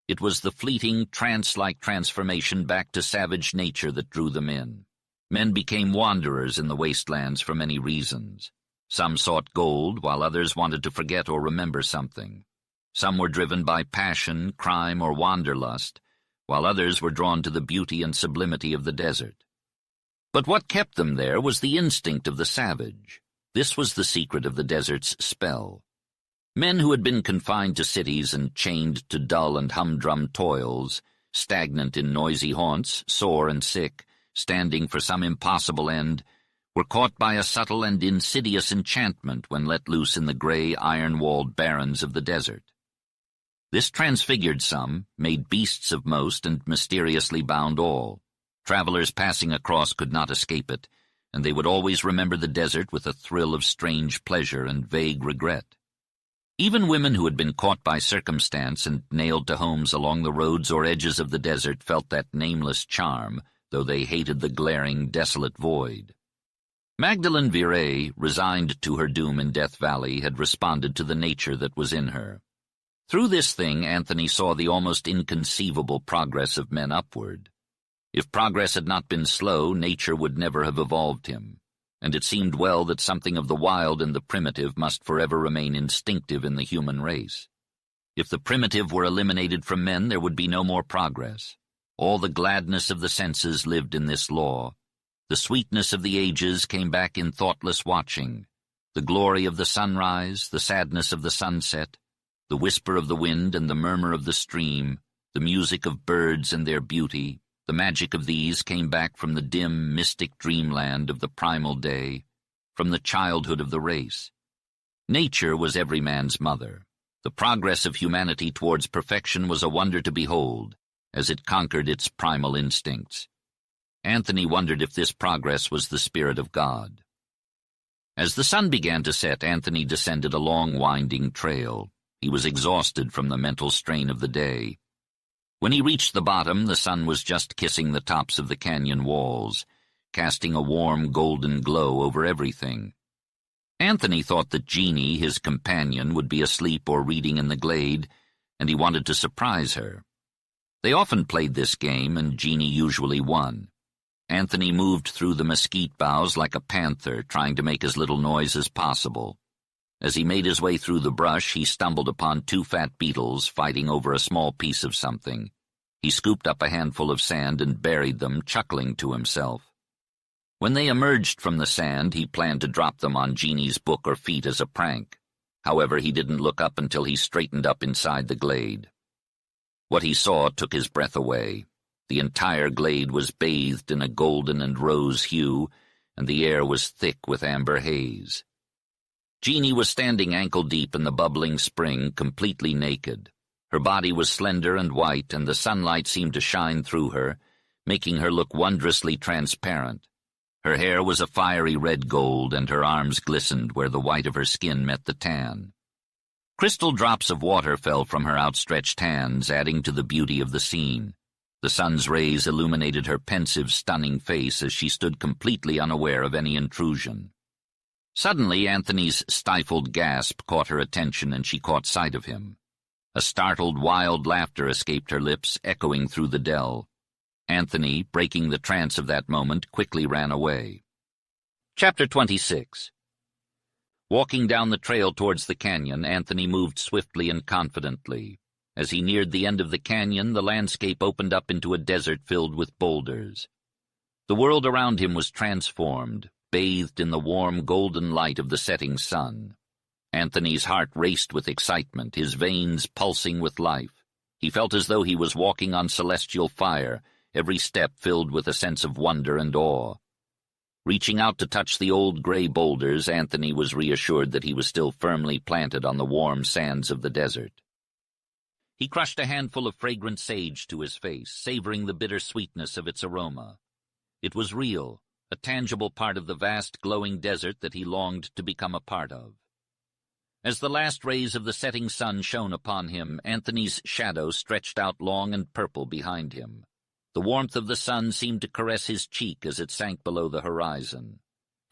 It was the fleeting, trance-like transformation back to savage nature that drew them in. Men became wanderers in the wastelands for many reasons. Some sought gold, while others wanted to forget or remember something. Some were driven by passion, crime, or wanderlust, while others were drawn to the beauty and sublimity of the desert. But what kept them there was the instinct of the savage. This was the secret of the desert's spell. Men who had been confined to cities and chained to dull and humdrum toils, stagnant in noisy haunts, sore and sick, standing for some impossible end, were caught by a subtle and insidious enchantment when let loose in the gray, iron-walled barrens of the desert. This transfigured some, made beasts of most, and mysteriously bound all. Travelers passing across could not escape it, and they would always remember the desert with a thrill of strange pleasure and vague regret. Even women who had been caught by circumstance and nailed to homes along the roads or edges of the desert felt that nameless charm, though they hated the glaring, desolate void. Magdalene Virey, resigned to her doom in Death Valley, had responded to the nature that was in her. Through this thing, Anthony saw the almost inconceivable progress of men upward. If progress had not been slow, nature would never have evolved him, and it seemed well that something of the wild and the primitive must forever remain instinctive in the human race. If the primitive were eliminated from men, there would be no more progress. All the gladness of the senses lived in this law. The sweetness of the ages came back in thoughtless watching. The glory of the sunrise, the sadness of the sunset, the whisper of the wind and the murmur of the stream, the music of birds and their beauty, the magic of these came back from the dim, mystic dreamland of the primal day, from the childhood of the race. Nature was every man's mother. The progress of humanity towards perfection was a wonder to behold, as it conquered its primal instincts. Anthony wondered if this progress was the Spirit of God. As the sun began to set, Anthony descended a long, winding trail. He was exhausted from the mental strain of the day. When he reached the bottom, the sun was just kissing the tops of the canyon walls, casting a warm, golden glow over everything. Anthony thought that Jeannie, his companion, would be asleep or reading in the glade, and he wanted to surprise her. They often played this game, and Jeannie usually won. Anthony moved through the mesquite boughs like a panther, trying to make as little noise as possible. As he made his way through the brush, he stumbled upon two fat beetles fighting over a small piece of something. He scooped up a handful of sand and buried them, chuckling to himself. When they emerged from the sand, he planned to drop them on Jeannie's book or feet as a prank. However, he didn't look up until he straightened up inside the glade. What he saw took his breath away. The entire glade was bathed in a golden and rose hue, and the air was thick with amber haze. Jeannie was standing ankle-deep in the bubbling spring, completely naked. Her body was slender and white, and the sunlight seemed to shine through her, making her look wondrously transparent. Her hair was a fiery red gold, and her arms glistened where the white of her skin met the tan. Crystal drops of water fell from her outstretched hands, adding to the beauty of the scene. The sun's rays illuminated her pensive, stunning face as she stood completely unaware of any intrusion. Suddenly, Anthony's stifled gasp caught her attention, and she caught sight of him. A startled, wild laughter escaped her lips, echoing through the dell. Anthony, breaking the trance of that moment, quickly ran away. Chapter 26. Walking down the trail towards the canyon, Anthony moved swiftly and confidently. As he neared the end of the canyon, the landscape opened up into a desert filled with boulders. The world around him was transformed, bathed in the warm, golden light of the setting sun. Anthony's heart raced with excitement, his veins pulsing with life. He felt as though he was walking on celestial fire, every step filled with a sense of wonder and awe. Reaching out to touch the old gray boulders, Anthony was reassured that he was still firmly planted on the warm sands of the desert. He crushed a handful of fragrant sage to his face, savoring the bitter sweetness of its aroma. It was real, a tangible part of the vast glowing desert that he longed to become a part of. As the last rays of the setting sun shone upon him, Anthony's shadow stretched out long and purple behind him. The warmth of the sun seemed to caress his cheek as it sank below the horizon.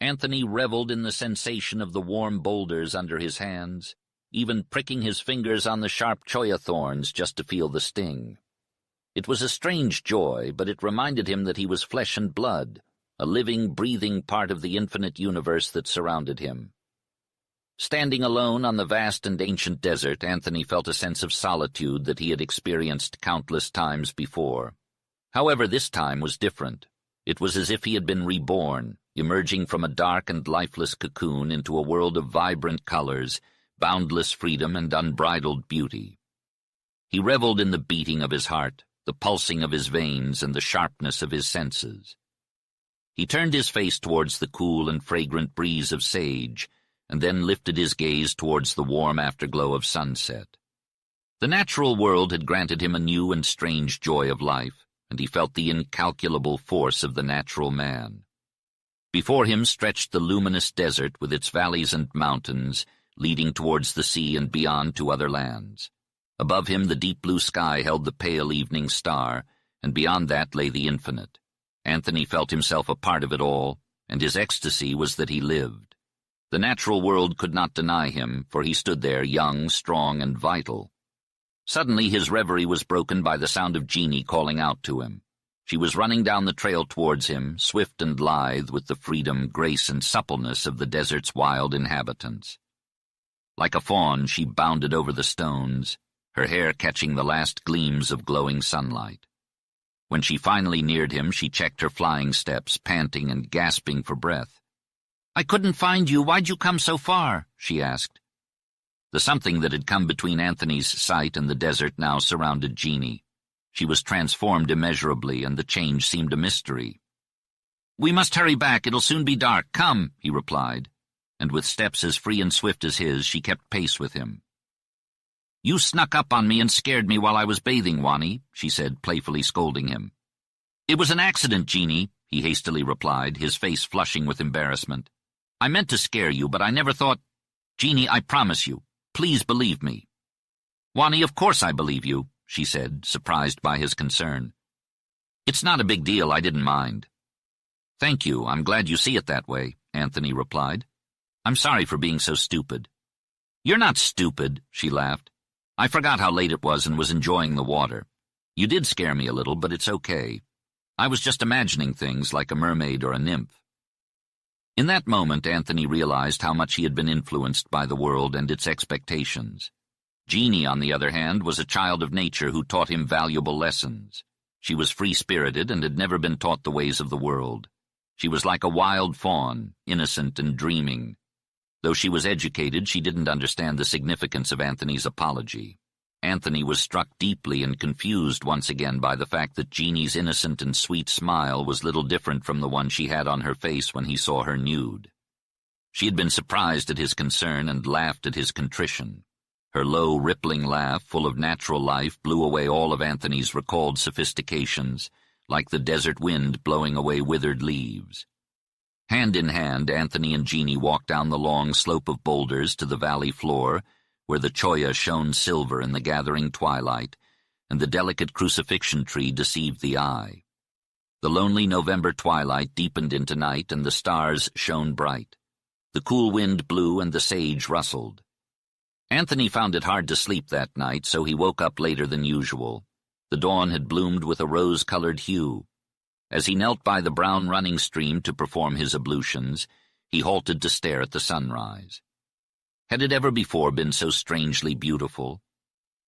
Anthony reveled in the sensation of the warm boulders under his hands, even pricking his fingers on the sharp cholla thorns just to feel the sting. It was a strange joy, but it reminded him that he was flesh and blood, a living, breathing part of the infinite universe that surrounded him. Standing alone on the vast and ancient desert, Anthony felt a sense of solitude that he had experienced countless times before. However, this time was different. It was as if he had been reborn, emerging from a dark and lifeless cocoon into a world of vibrant colors, boundless freedom, and unbridled beauty. He reveled in the beating of his heart, the pulsing of his veins, and the sharpness of his senses. He turned his face towards the cool and fragrant breeze of sage, and then lifted his gaze towards the warm afterglow of sunset. The natural world had granted him a new and strange joy of life, and he felt the incalculable force of the natural man. Before him stretched the luminous desert with its valleys and mountains, leading towards the sea and beyond to other lands. Above him the deep blue sky held the pale evening star, and beyond that lay the infinite. Anthony felt himself a part of it all, and his ecstasy was that he lived. The natural world could not deny him, for he stood there young, strong, and vital. Suddenly his reverie was broken by the sound of Jeannie calling out to him. She was running down the trail towards him, swift and lithe with the freedom, grace, and suppleness of the desert's wild inhabitants. Like a fawn, she bounded over the stones, her hair catching the last gleams of glowing sunlight. When she finally neared him, she checked her flying steps, panting and gasping for breath. "I couldn't find you. Why'd you come so far?" she asked. The something that had come between Anthony's sight and the desert now surrounded Jeannie. She was transformed immeasurably, and the change seemed a mystery. "We must hurry back. It'll soon be dark. Come," he replied, and with steps as free and swift as his, she kept pace with him. "You snuck up on me and scared me while I was bathing, Wani," she said, playfully scolding him. "It was an accident, Jeannie," he hastily replied, his face flushing with embarrassment. "I meant to scare you, but I never thought— Jeannie, I promise you. Please believe me." "Wani, of course I believe you," she said, surprised by his concern. "It's not a big deal. I didn't mind." "Thank you. I'm glad you see it that way," Anthony replied. "I'm sorry for being so stupid." "You're not stupid," she laughed. "I forgot how late it was and was enjoying the water. You did scare me a little, but it's okay. I was just imagining things like a mermaid or a nymph." In that moment, Anthony realized how much he had been influenced by the world and its expectations. Jeannie, on the other hand, was a child of nature who taught him valuable lessons. She was free-spirited and had never been taught the ways of the world. She was like a wild fawn, innocent and dreaming. Though she was educated, she didn't understand the significance of Anthony's apology. Anthony was struck deeply and confused once again by the fact that Jeannie's innocent and sweet smile was little different from the one she had on her face when he saw her nude. She had been surprised at his concern and laughed at his contrition. Her low, rippling laugh, full of natural life, blew away all of Anthony's recalled sophistications, like the desert wind blowing away withered leaves. Hand in hand, Anthony and Jeannie walked down the long slope of boulders to the valley floor, where the cholla shone silver in the gathering twilight, and the delicate crucifixion tree deceived the eye. The lonely November twilight deepened into night, and the stars shone bright. The cool wind blew, and the sage rustled. Anthony found it hard to sleep that night, so he woke up later than usual. The dawn had bloomed with a rose-colored hue. As he knelt by the brown running stream to perform his ablutions, he halted to stare at the sunrise. Had it ever before been so strangely beautiful?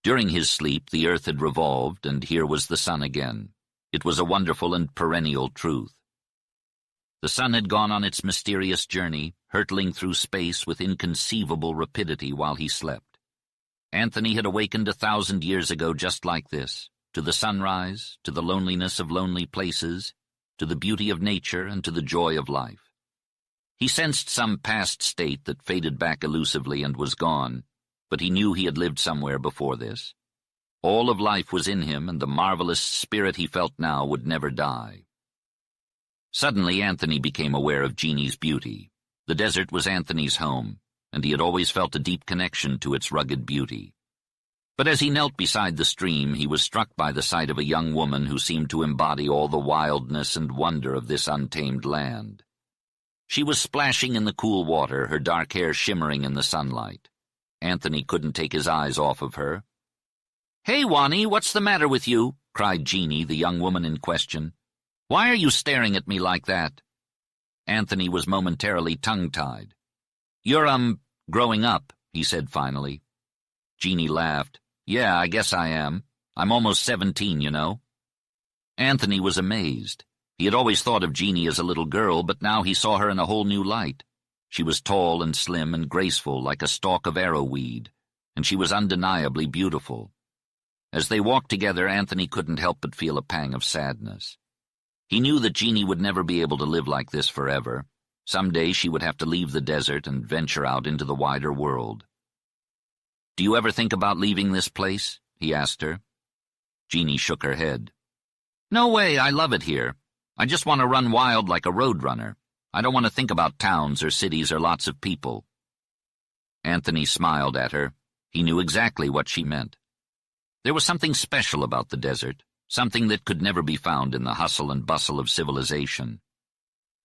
During his sleep, the earth had revolved, and here was the sun again. It was a wonderful and perennial truth. The sun had gone on its mysterious journey, hurtling through space with inconceivable rapidity while he slept. Anthony had awakened 1,000 years ago just like this, to the sunrise, to the loneliness of lonely places, to the beauty of nature, and to the joy of life. He sensed some past state that faded back elusively and was gone, but he knew he had lived somewhere before this. All of life was in him, and the marvelous spirit he felt now would never die. Suddenly Anthony became aware of Jeannie's beauty. The desert was Anthony's home, and he had always felt a deep connection to its rugged beauty. But as he knelt beside the stream, he was struck by the sight of a young woman who seemed to embody all the wildness and wonder of this untamed land. She was splashing in the cool water, her dark hair shimmering in the sunlight. Anthony couldn't take his eyes off of her. "Hey, Wani, what's the matter with you?" cried Jeannie, the young woman in question. "Why are you staring at me like that?" Anthony was momentarily tongue-tied. "You're, growing up," he said finally. Jeannie laughed. "Yeah, I guess I am. I'm almost 17, you know." Anthony was amazed. He had always thought of Jeannie as a little girl, but now he saw her in a whole new light. She was tall and slim and graceful like a stalk of arrowweed, and she was undeniably beautiful. As they walked together, Anthony couldn't help but feel a pang of sadness. He knew that Jeannie would never be able to live like this forever. Someday she would have to leave the desert and venture out into the wider world. "Do you ever think about leaving this place?" he asked her. Jeannie shook her head. "No way, I love it here. I just want to run wild like a roadrunner. I don't want to think about towns or cities or lots of people." Anthony smiled at her. He knew exactly what she meant. There was something special about the desert, something that could never be found in the hustle and bustle of civilization.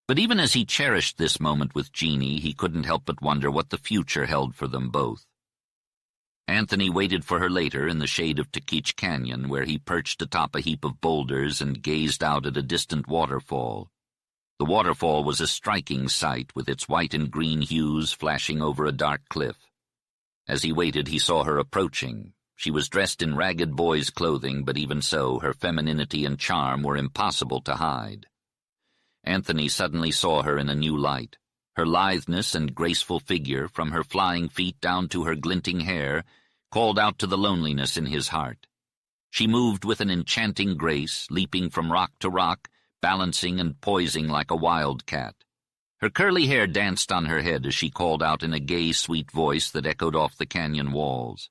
But even as he cherished this moment with Jeannie, he couldn't help but wonder what the future held for them both. Anthony waited for her later in the shade of Takich Canyon, where he perched atop a heap of boulders and gazed out at a distant waterfall. The waterfall was a striking sight, with its white and green hues flashing over a dark cliff. As he waited, he saw her approaching. She was dressed in ragged boy's clothing, but even so, her femininity and charm were impossible to hide. Anthony suddenly saw her in a new light. Her litheness and graceful figure, from her flying feet down to her glinting hair, called out to the loneliness in his heart. She moved with an enchanting grace, leaping from rock to rock, balancing and poising like a wildcat. Her curly hair danced on her head as she called out in a gay, sweet voice that echoed off the canyon walls.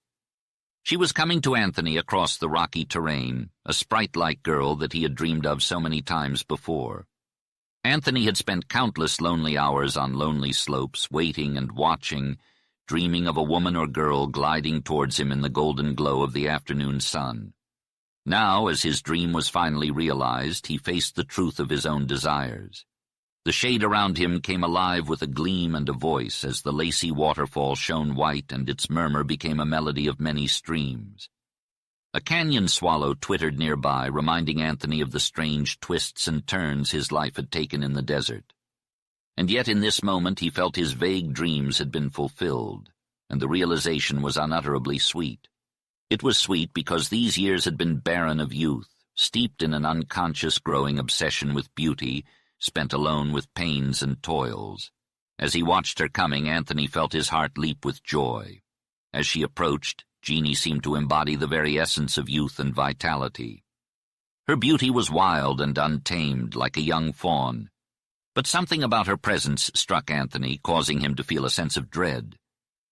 She was coming to Anthony across the rocky terrain, a sprite-like girl that he had dreamed of so many times before. Anthony had spent countless lonely hours on lonely slopes, waiting and watching, dreaming of a woman or girl gliding towards him in the golden glow of the afternoon sun. Now, as his dream was finally realized, he faced the truth of his own desires. The shade around him came alive with a gleam and a voice as the lacy waterfall shone white and its murmur became a melody of many streams. A canyon swallow twittered nearby, reminding Anthony of the strange twists and turns his life had taken in the desert. And yet in this moment he felt his vague dreams had been fulfilled, and the realization was unutterably sweet. It was sweet because these years had been barren of youth, steeped in an unconscious growing obsession with beauty, spent alone with pains and toils. As he watched her coming, Anthony felt his heart leap with joy. As she approached, Jeannie seemed to embody the very essence of youth and vitality. Her beauty was wild and untamed, like a young fawn. But something about her presence struck Anthony, causing him to feel a sense of dread.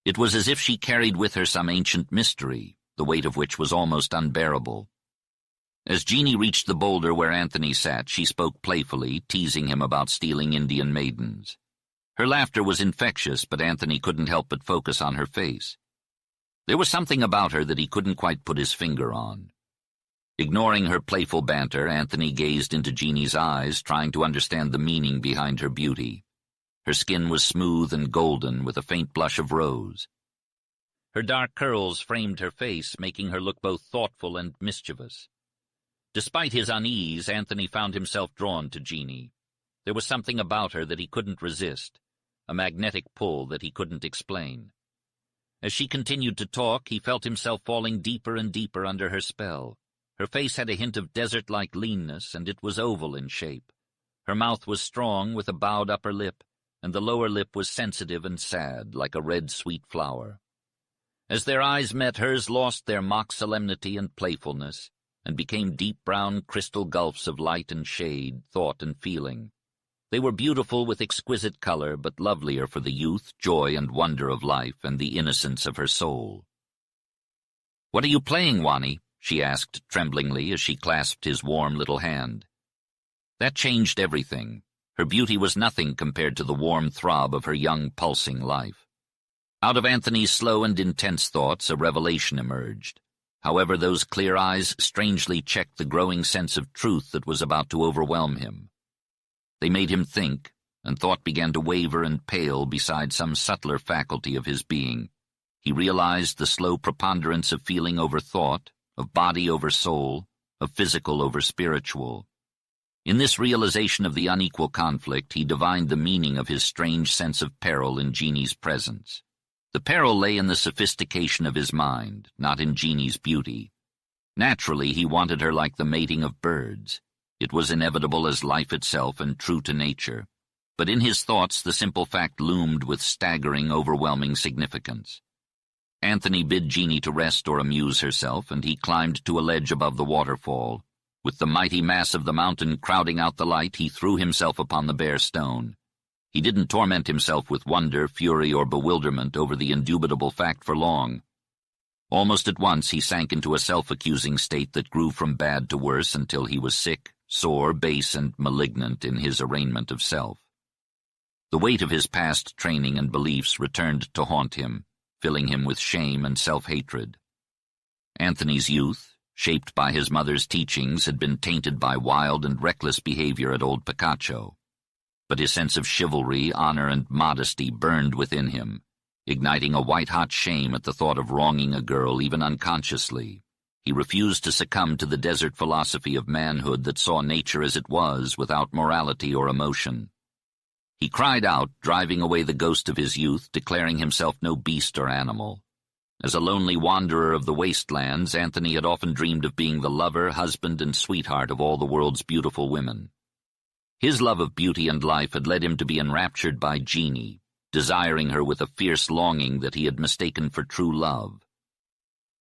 It was as if she carried with her some ancient mystery, the weight of which was almost unbearable. As Jeannie reached the boulder where Anthony sat, she spoke playfully, teasing him about stealing Indian maidens. Her laughter was infectious, but Anthony couldn't help but focus on her face. There was something about her that he couldn't quite put his finger on. Ignoring her playful banter, Anthony gazed into Jeannie's eyes, trying to understand the meaning behind her beauty. Her skin was smooth and golden, with a faint blush of rose. Her dark curls framed her face, making her look both thoughtful and mischievous. Despite his unease, Anthony found himself drawn to Jeannie. There was something about her that he couldn't resist, a magnetic pull that he couldn't explain. As she continued to talk, he felt himself falling deeper and deeper under her spell. Her face had a hint of desert-like leanness, and it was oval in shape. Her mouth was strong, with a bowed upper lip, and the lower lip was sensitive and sad, like a red sweet flower. As their eyes met, hers lost their mock solemnity and playfulness, and became deep brown crystal gulfs of light and shade, thought and feeling. They were beautiful with exquisite color, but lovelier for the youth, joy, and wonder of life, and the innocence of her soul. "What are you playing, Wani?" she asked tremblingly as she clasped his warm little hand. That changed everything. Her beauty was nothing compared to the warm throb of her young, pulsing life. Out of Anthony's slow and intense thoughts, a revelation emerged. However, those clear eyes strangely checked the growing sense of truth that was about to overwhelm him. They made him think, and thought began to waver and pale beside some subtler faculty of his being. He realized the slow preponderance of feeling over thought, of body over soul, of physical over spiritual. In this realization of the unequal conflict, he divined the meaning of his strange sense of peril in Jeannie's presence. The peril lay in the sophistication of his mind, not in Jeannie's beauty. Naturally, he wanted her like the mating of birds. It was inevitable as life itself and true to nature. But in his thoughts, the simple fact loomed with staggering, overwhelming significance. Anthony bid Jeannie to rest or amuse herself, and he climbed to a ledge above the waterfall. With the mighty mass of the mountain crowding out the light, he threw himself upon the bare stone. He didn't torment himself with wonder, fury, or bewilderment over the indubitable fact for long. Almost at once he sank into a self-accusing state that grew from bad to worse until he was sick, sore, base, and malignant in his arraignment of self. The weight of his past training and beliefs returned to haunt him, filling him with shame and self-hatred. Anthony's youth, shaped by his mother's teachings, had been tainted by wild and reckless behavior at Old Picacho. But his sense of chivalry, honor, and modesty burned within him, igniting a white-hot shame at the thought of wronging a girl even unconsciously. He refused to succumb to the desert philosophy of manhood that saw nature as it was, without morality or emotion. He cried out, driving away the ghost of his youth, declaring himself no beast or animal. As a lonely wanderer of the wastelands, Anthony had often dreamed of being the lover, husband, and sweetheart of all the world's beautiful women. His love of beauty and life had led him to be enraptured by Jeannie, desiring her with a fierce longing that he had mistaken for true love.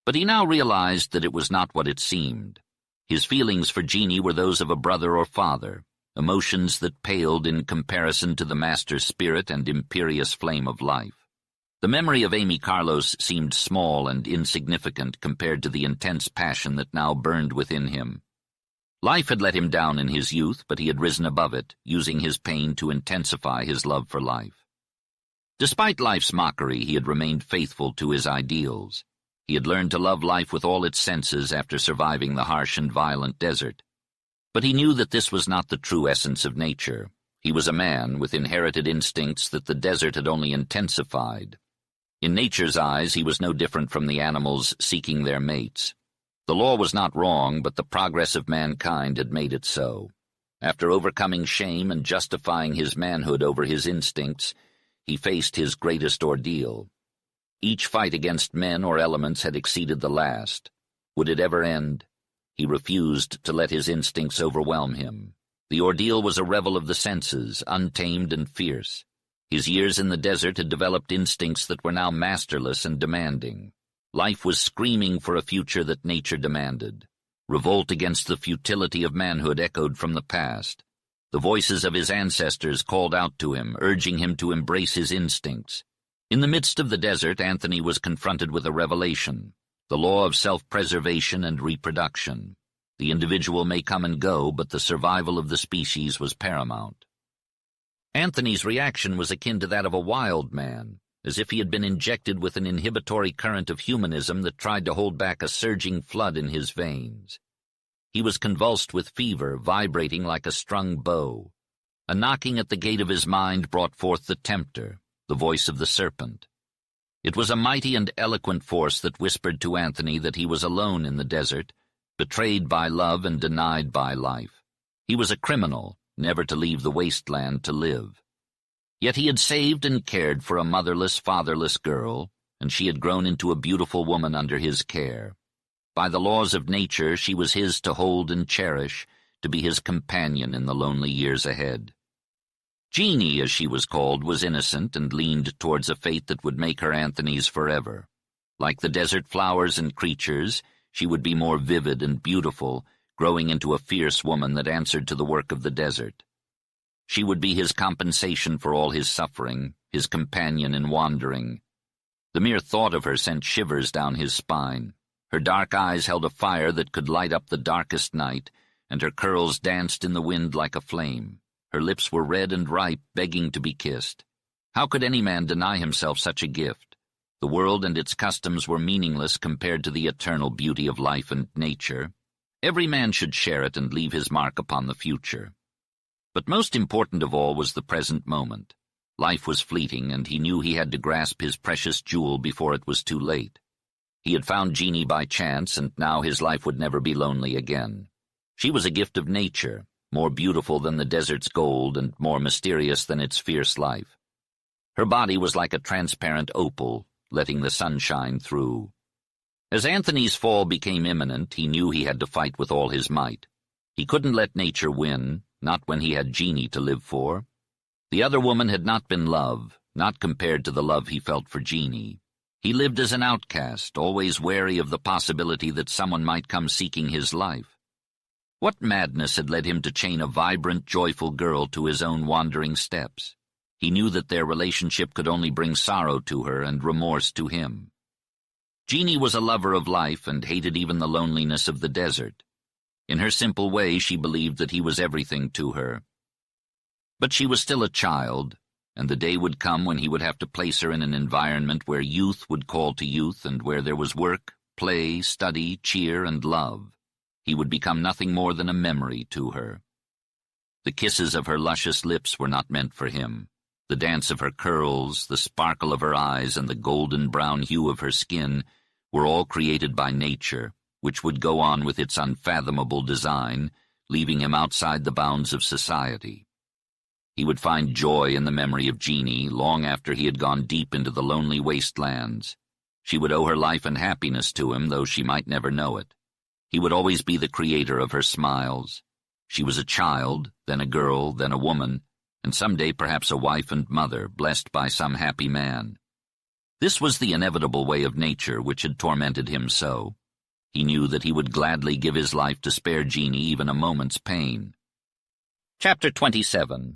But he now realized that it was not what it seemed. His feelings for Jeannie were those of a brother or father, emotions that paled in comparison to the master spirit and imperious flame of life. The memory of Amy Carlos seemed small and insignificant compared to the intense passion that now burned within him. Life had let him down in his youth, but he had risen above it, using his pain to intensify his love for life. Despite life's mockery, he had remained faithful to his ideals. He had learned to love life with all its senses after surviving the harsh and violent desert. But he knew that this was not the true essence of nature. He was a man with inherited instincts that the desert had only intensified. In nature's eyes, he was no different from the animals seeking their mates. The law was not wrong, but the progress of mankind had made it so. After overcoming shame and justifying his manhood over his instincts, he faced his greatest ordeal. Each fight against men or elements had exceeded the last. Would it ever end? He refused to let his instincts overwhelm him. The ordeal was a revel of the senses, untamed and fierce. His years in the desert had developed instincts that were now masterless and demanding. Life was screaming for a future that nature demanded. Revolt against the futility of manhood echoed from the past. The voices of his ancestors called out to him, urging him to embrace his instincts. In the midst of the desert, Anthony was confronted with a revelation, the law of self-preservation and reproduction. The individual may come and go, but the survival of the species was paramount. Anthony's reaction was akin to that of a wild man, as if he had been injected with an inhibitory current of humanism that tried to hold back a surging flood in his veins. He was convulsed with fever, vibrating like a strung bow. A knocking at the gate of his mind brought forth the tempter, the voice of the serpent. It was a mighty and eloquent force that whispered to Anthony that he was alone in the desert, betrayed by love and denied by life. He was a criminal, never to leave the wasteland to live. Yet he had saved and cared for a motherless, fatherless girl, and she had grown into a beautiful woman under his care. By the laws of nature, she was his to hold and cherish, to be his companion in the lonely years ahead. Jeannie, as she was called, was innocent and leaned towards a fate that would make her Anthony's forever. Like the desert flowers and creatures, she would be more vivid and beautiful, growing into a fierce woman that answered to the work of the desert. She would be his compensation for all his suffering, his companion in wandering. The mere thought of her sent shivers down his spine. Her dark eyes held a fire that could light up the darkest night, and her curls danced in the wind like a flame. Her lips were red and ripe, begging to be kissed. How could any man deny himself such a gift? The world and its customs were meaningless compared to the eternal beauty of life and nature. Every man should share it and leave his mark upon the future. But most important of all was the present moment. Life was fleeting, and he knew he had to grasp his precious jewel before it was too late. He had found Jeannie by chance, and now his life would never be lonely again. She was a gift of nature, more beautiful than the desert's gold and more mysterious than its fierce life. Her body was like a transparent opal, letting the sun shine through. As Anthony's fall became imminent, he knew he had to fight with all his might. He couldn't let nature win, not when he had Jeannie to live for. The other woman had not been love, not compared to the love he felt for Jeannie. He lived as an outcast, always wary of the possibility that someone might come seeking his life. What madness had led him to chain a vibrant, joyful girl to his own wandering steps? He knew that their relationship could only bring sorrow to her and remorse to him. Jeannie was a lover of life and hated even the loneliness of the desert. In her simple way, she believed that he was everything to her. But she was still a child, and the day would come when he would have to place her in an environment where youth would call to youth and where there was work, play, study, cheer, and love. He would become nothing more than a memory to her. The kisses of her luscious lips were not meant for him. The dance of her curls, the sparkle of her eyes, and the golden brown hue of her skin were all created by nature, which would go on with its unfathomable design, leaving him outside the bounds of society. He would find joy in the memory of Jeannie long after he had gone deep into the lonely wastelands. She would owe her life and happiness to him, though she might never know it. He would always be the creator of her smiles. She was a child, then a girl, then a woman, and someday perhaps a wife and mother, blessed by some happy man. This was the inevitable way of nature which had tormented him so. He knew that he would gladly give his life to spare Jeannie even a moment's pain. Chapter 27.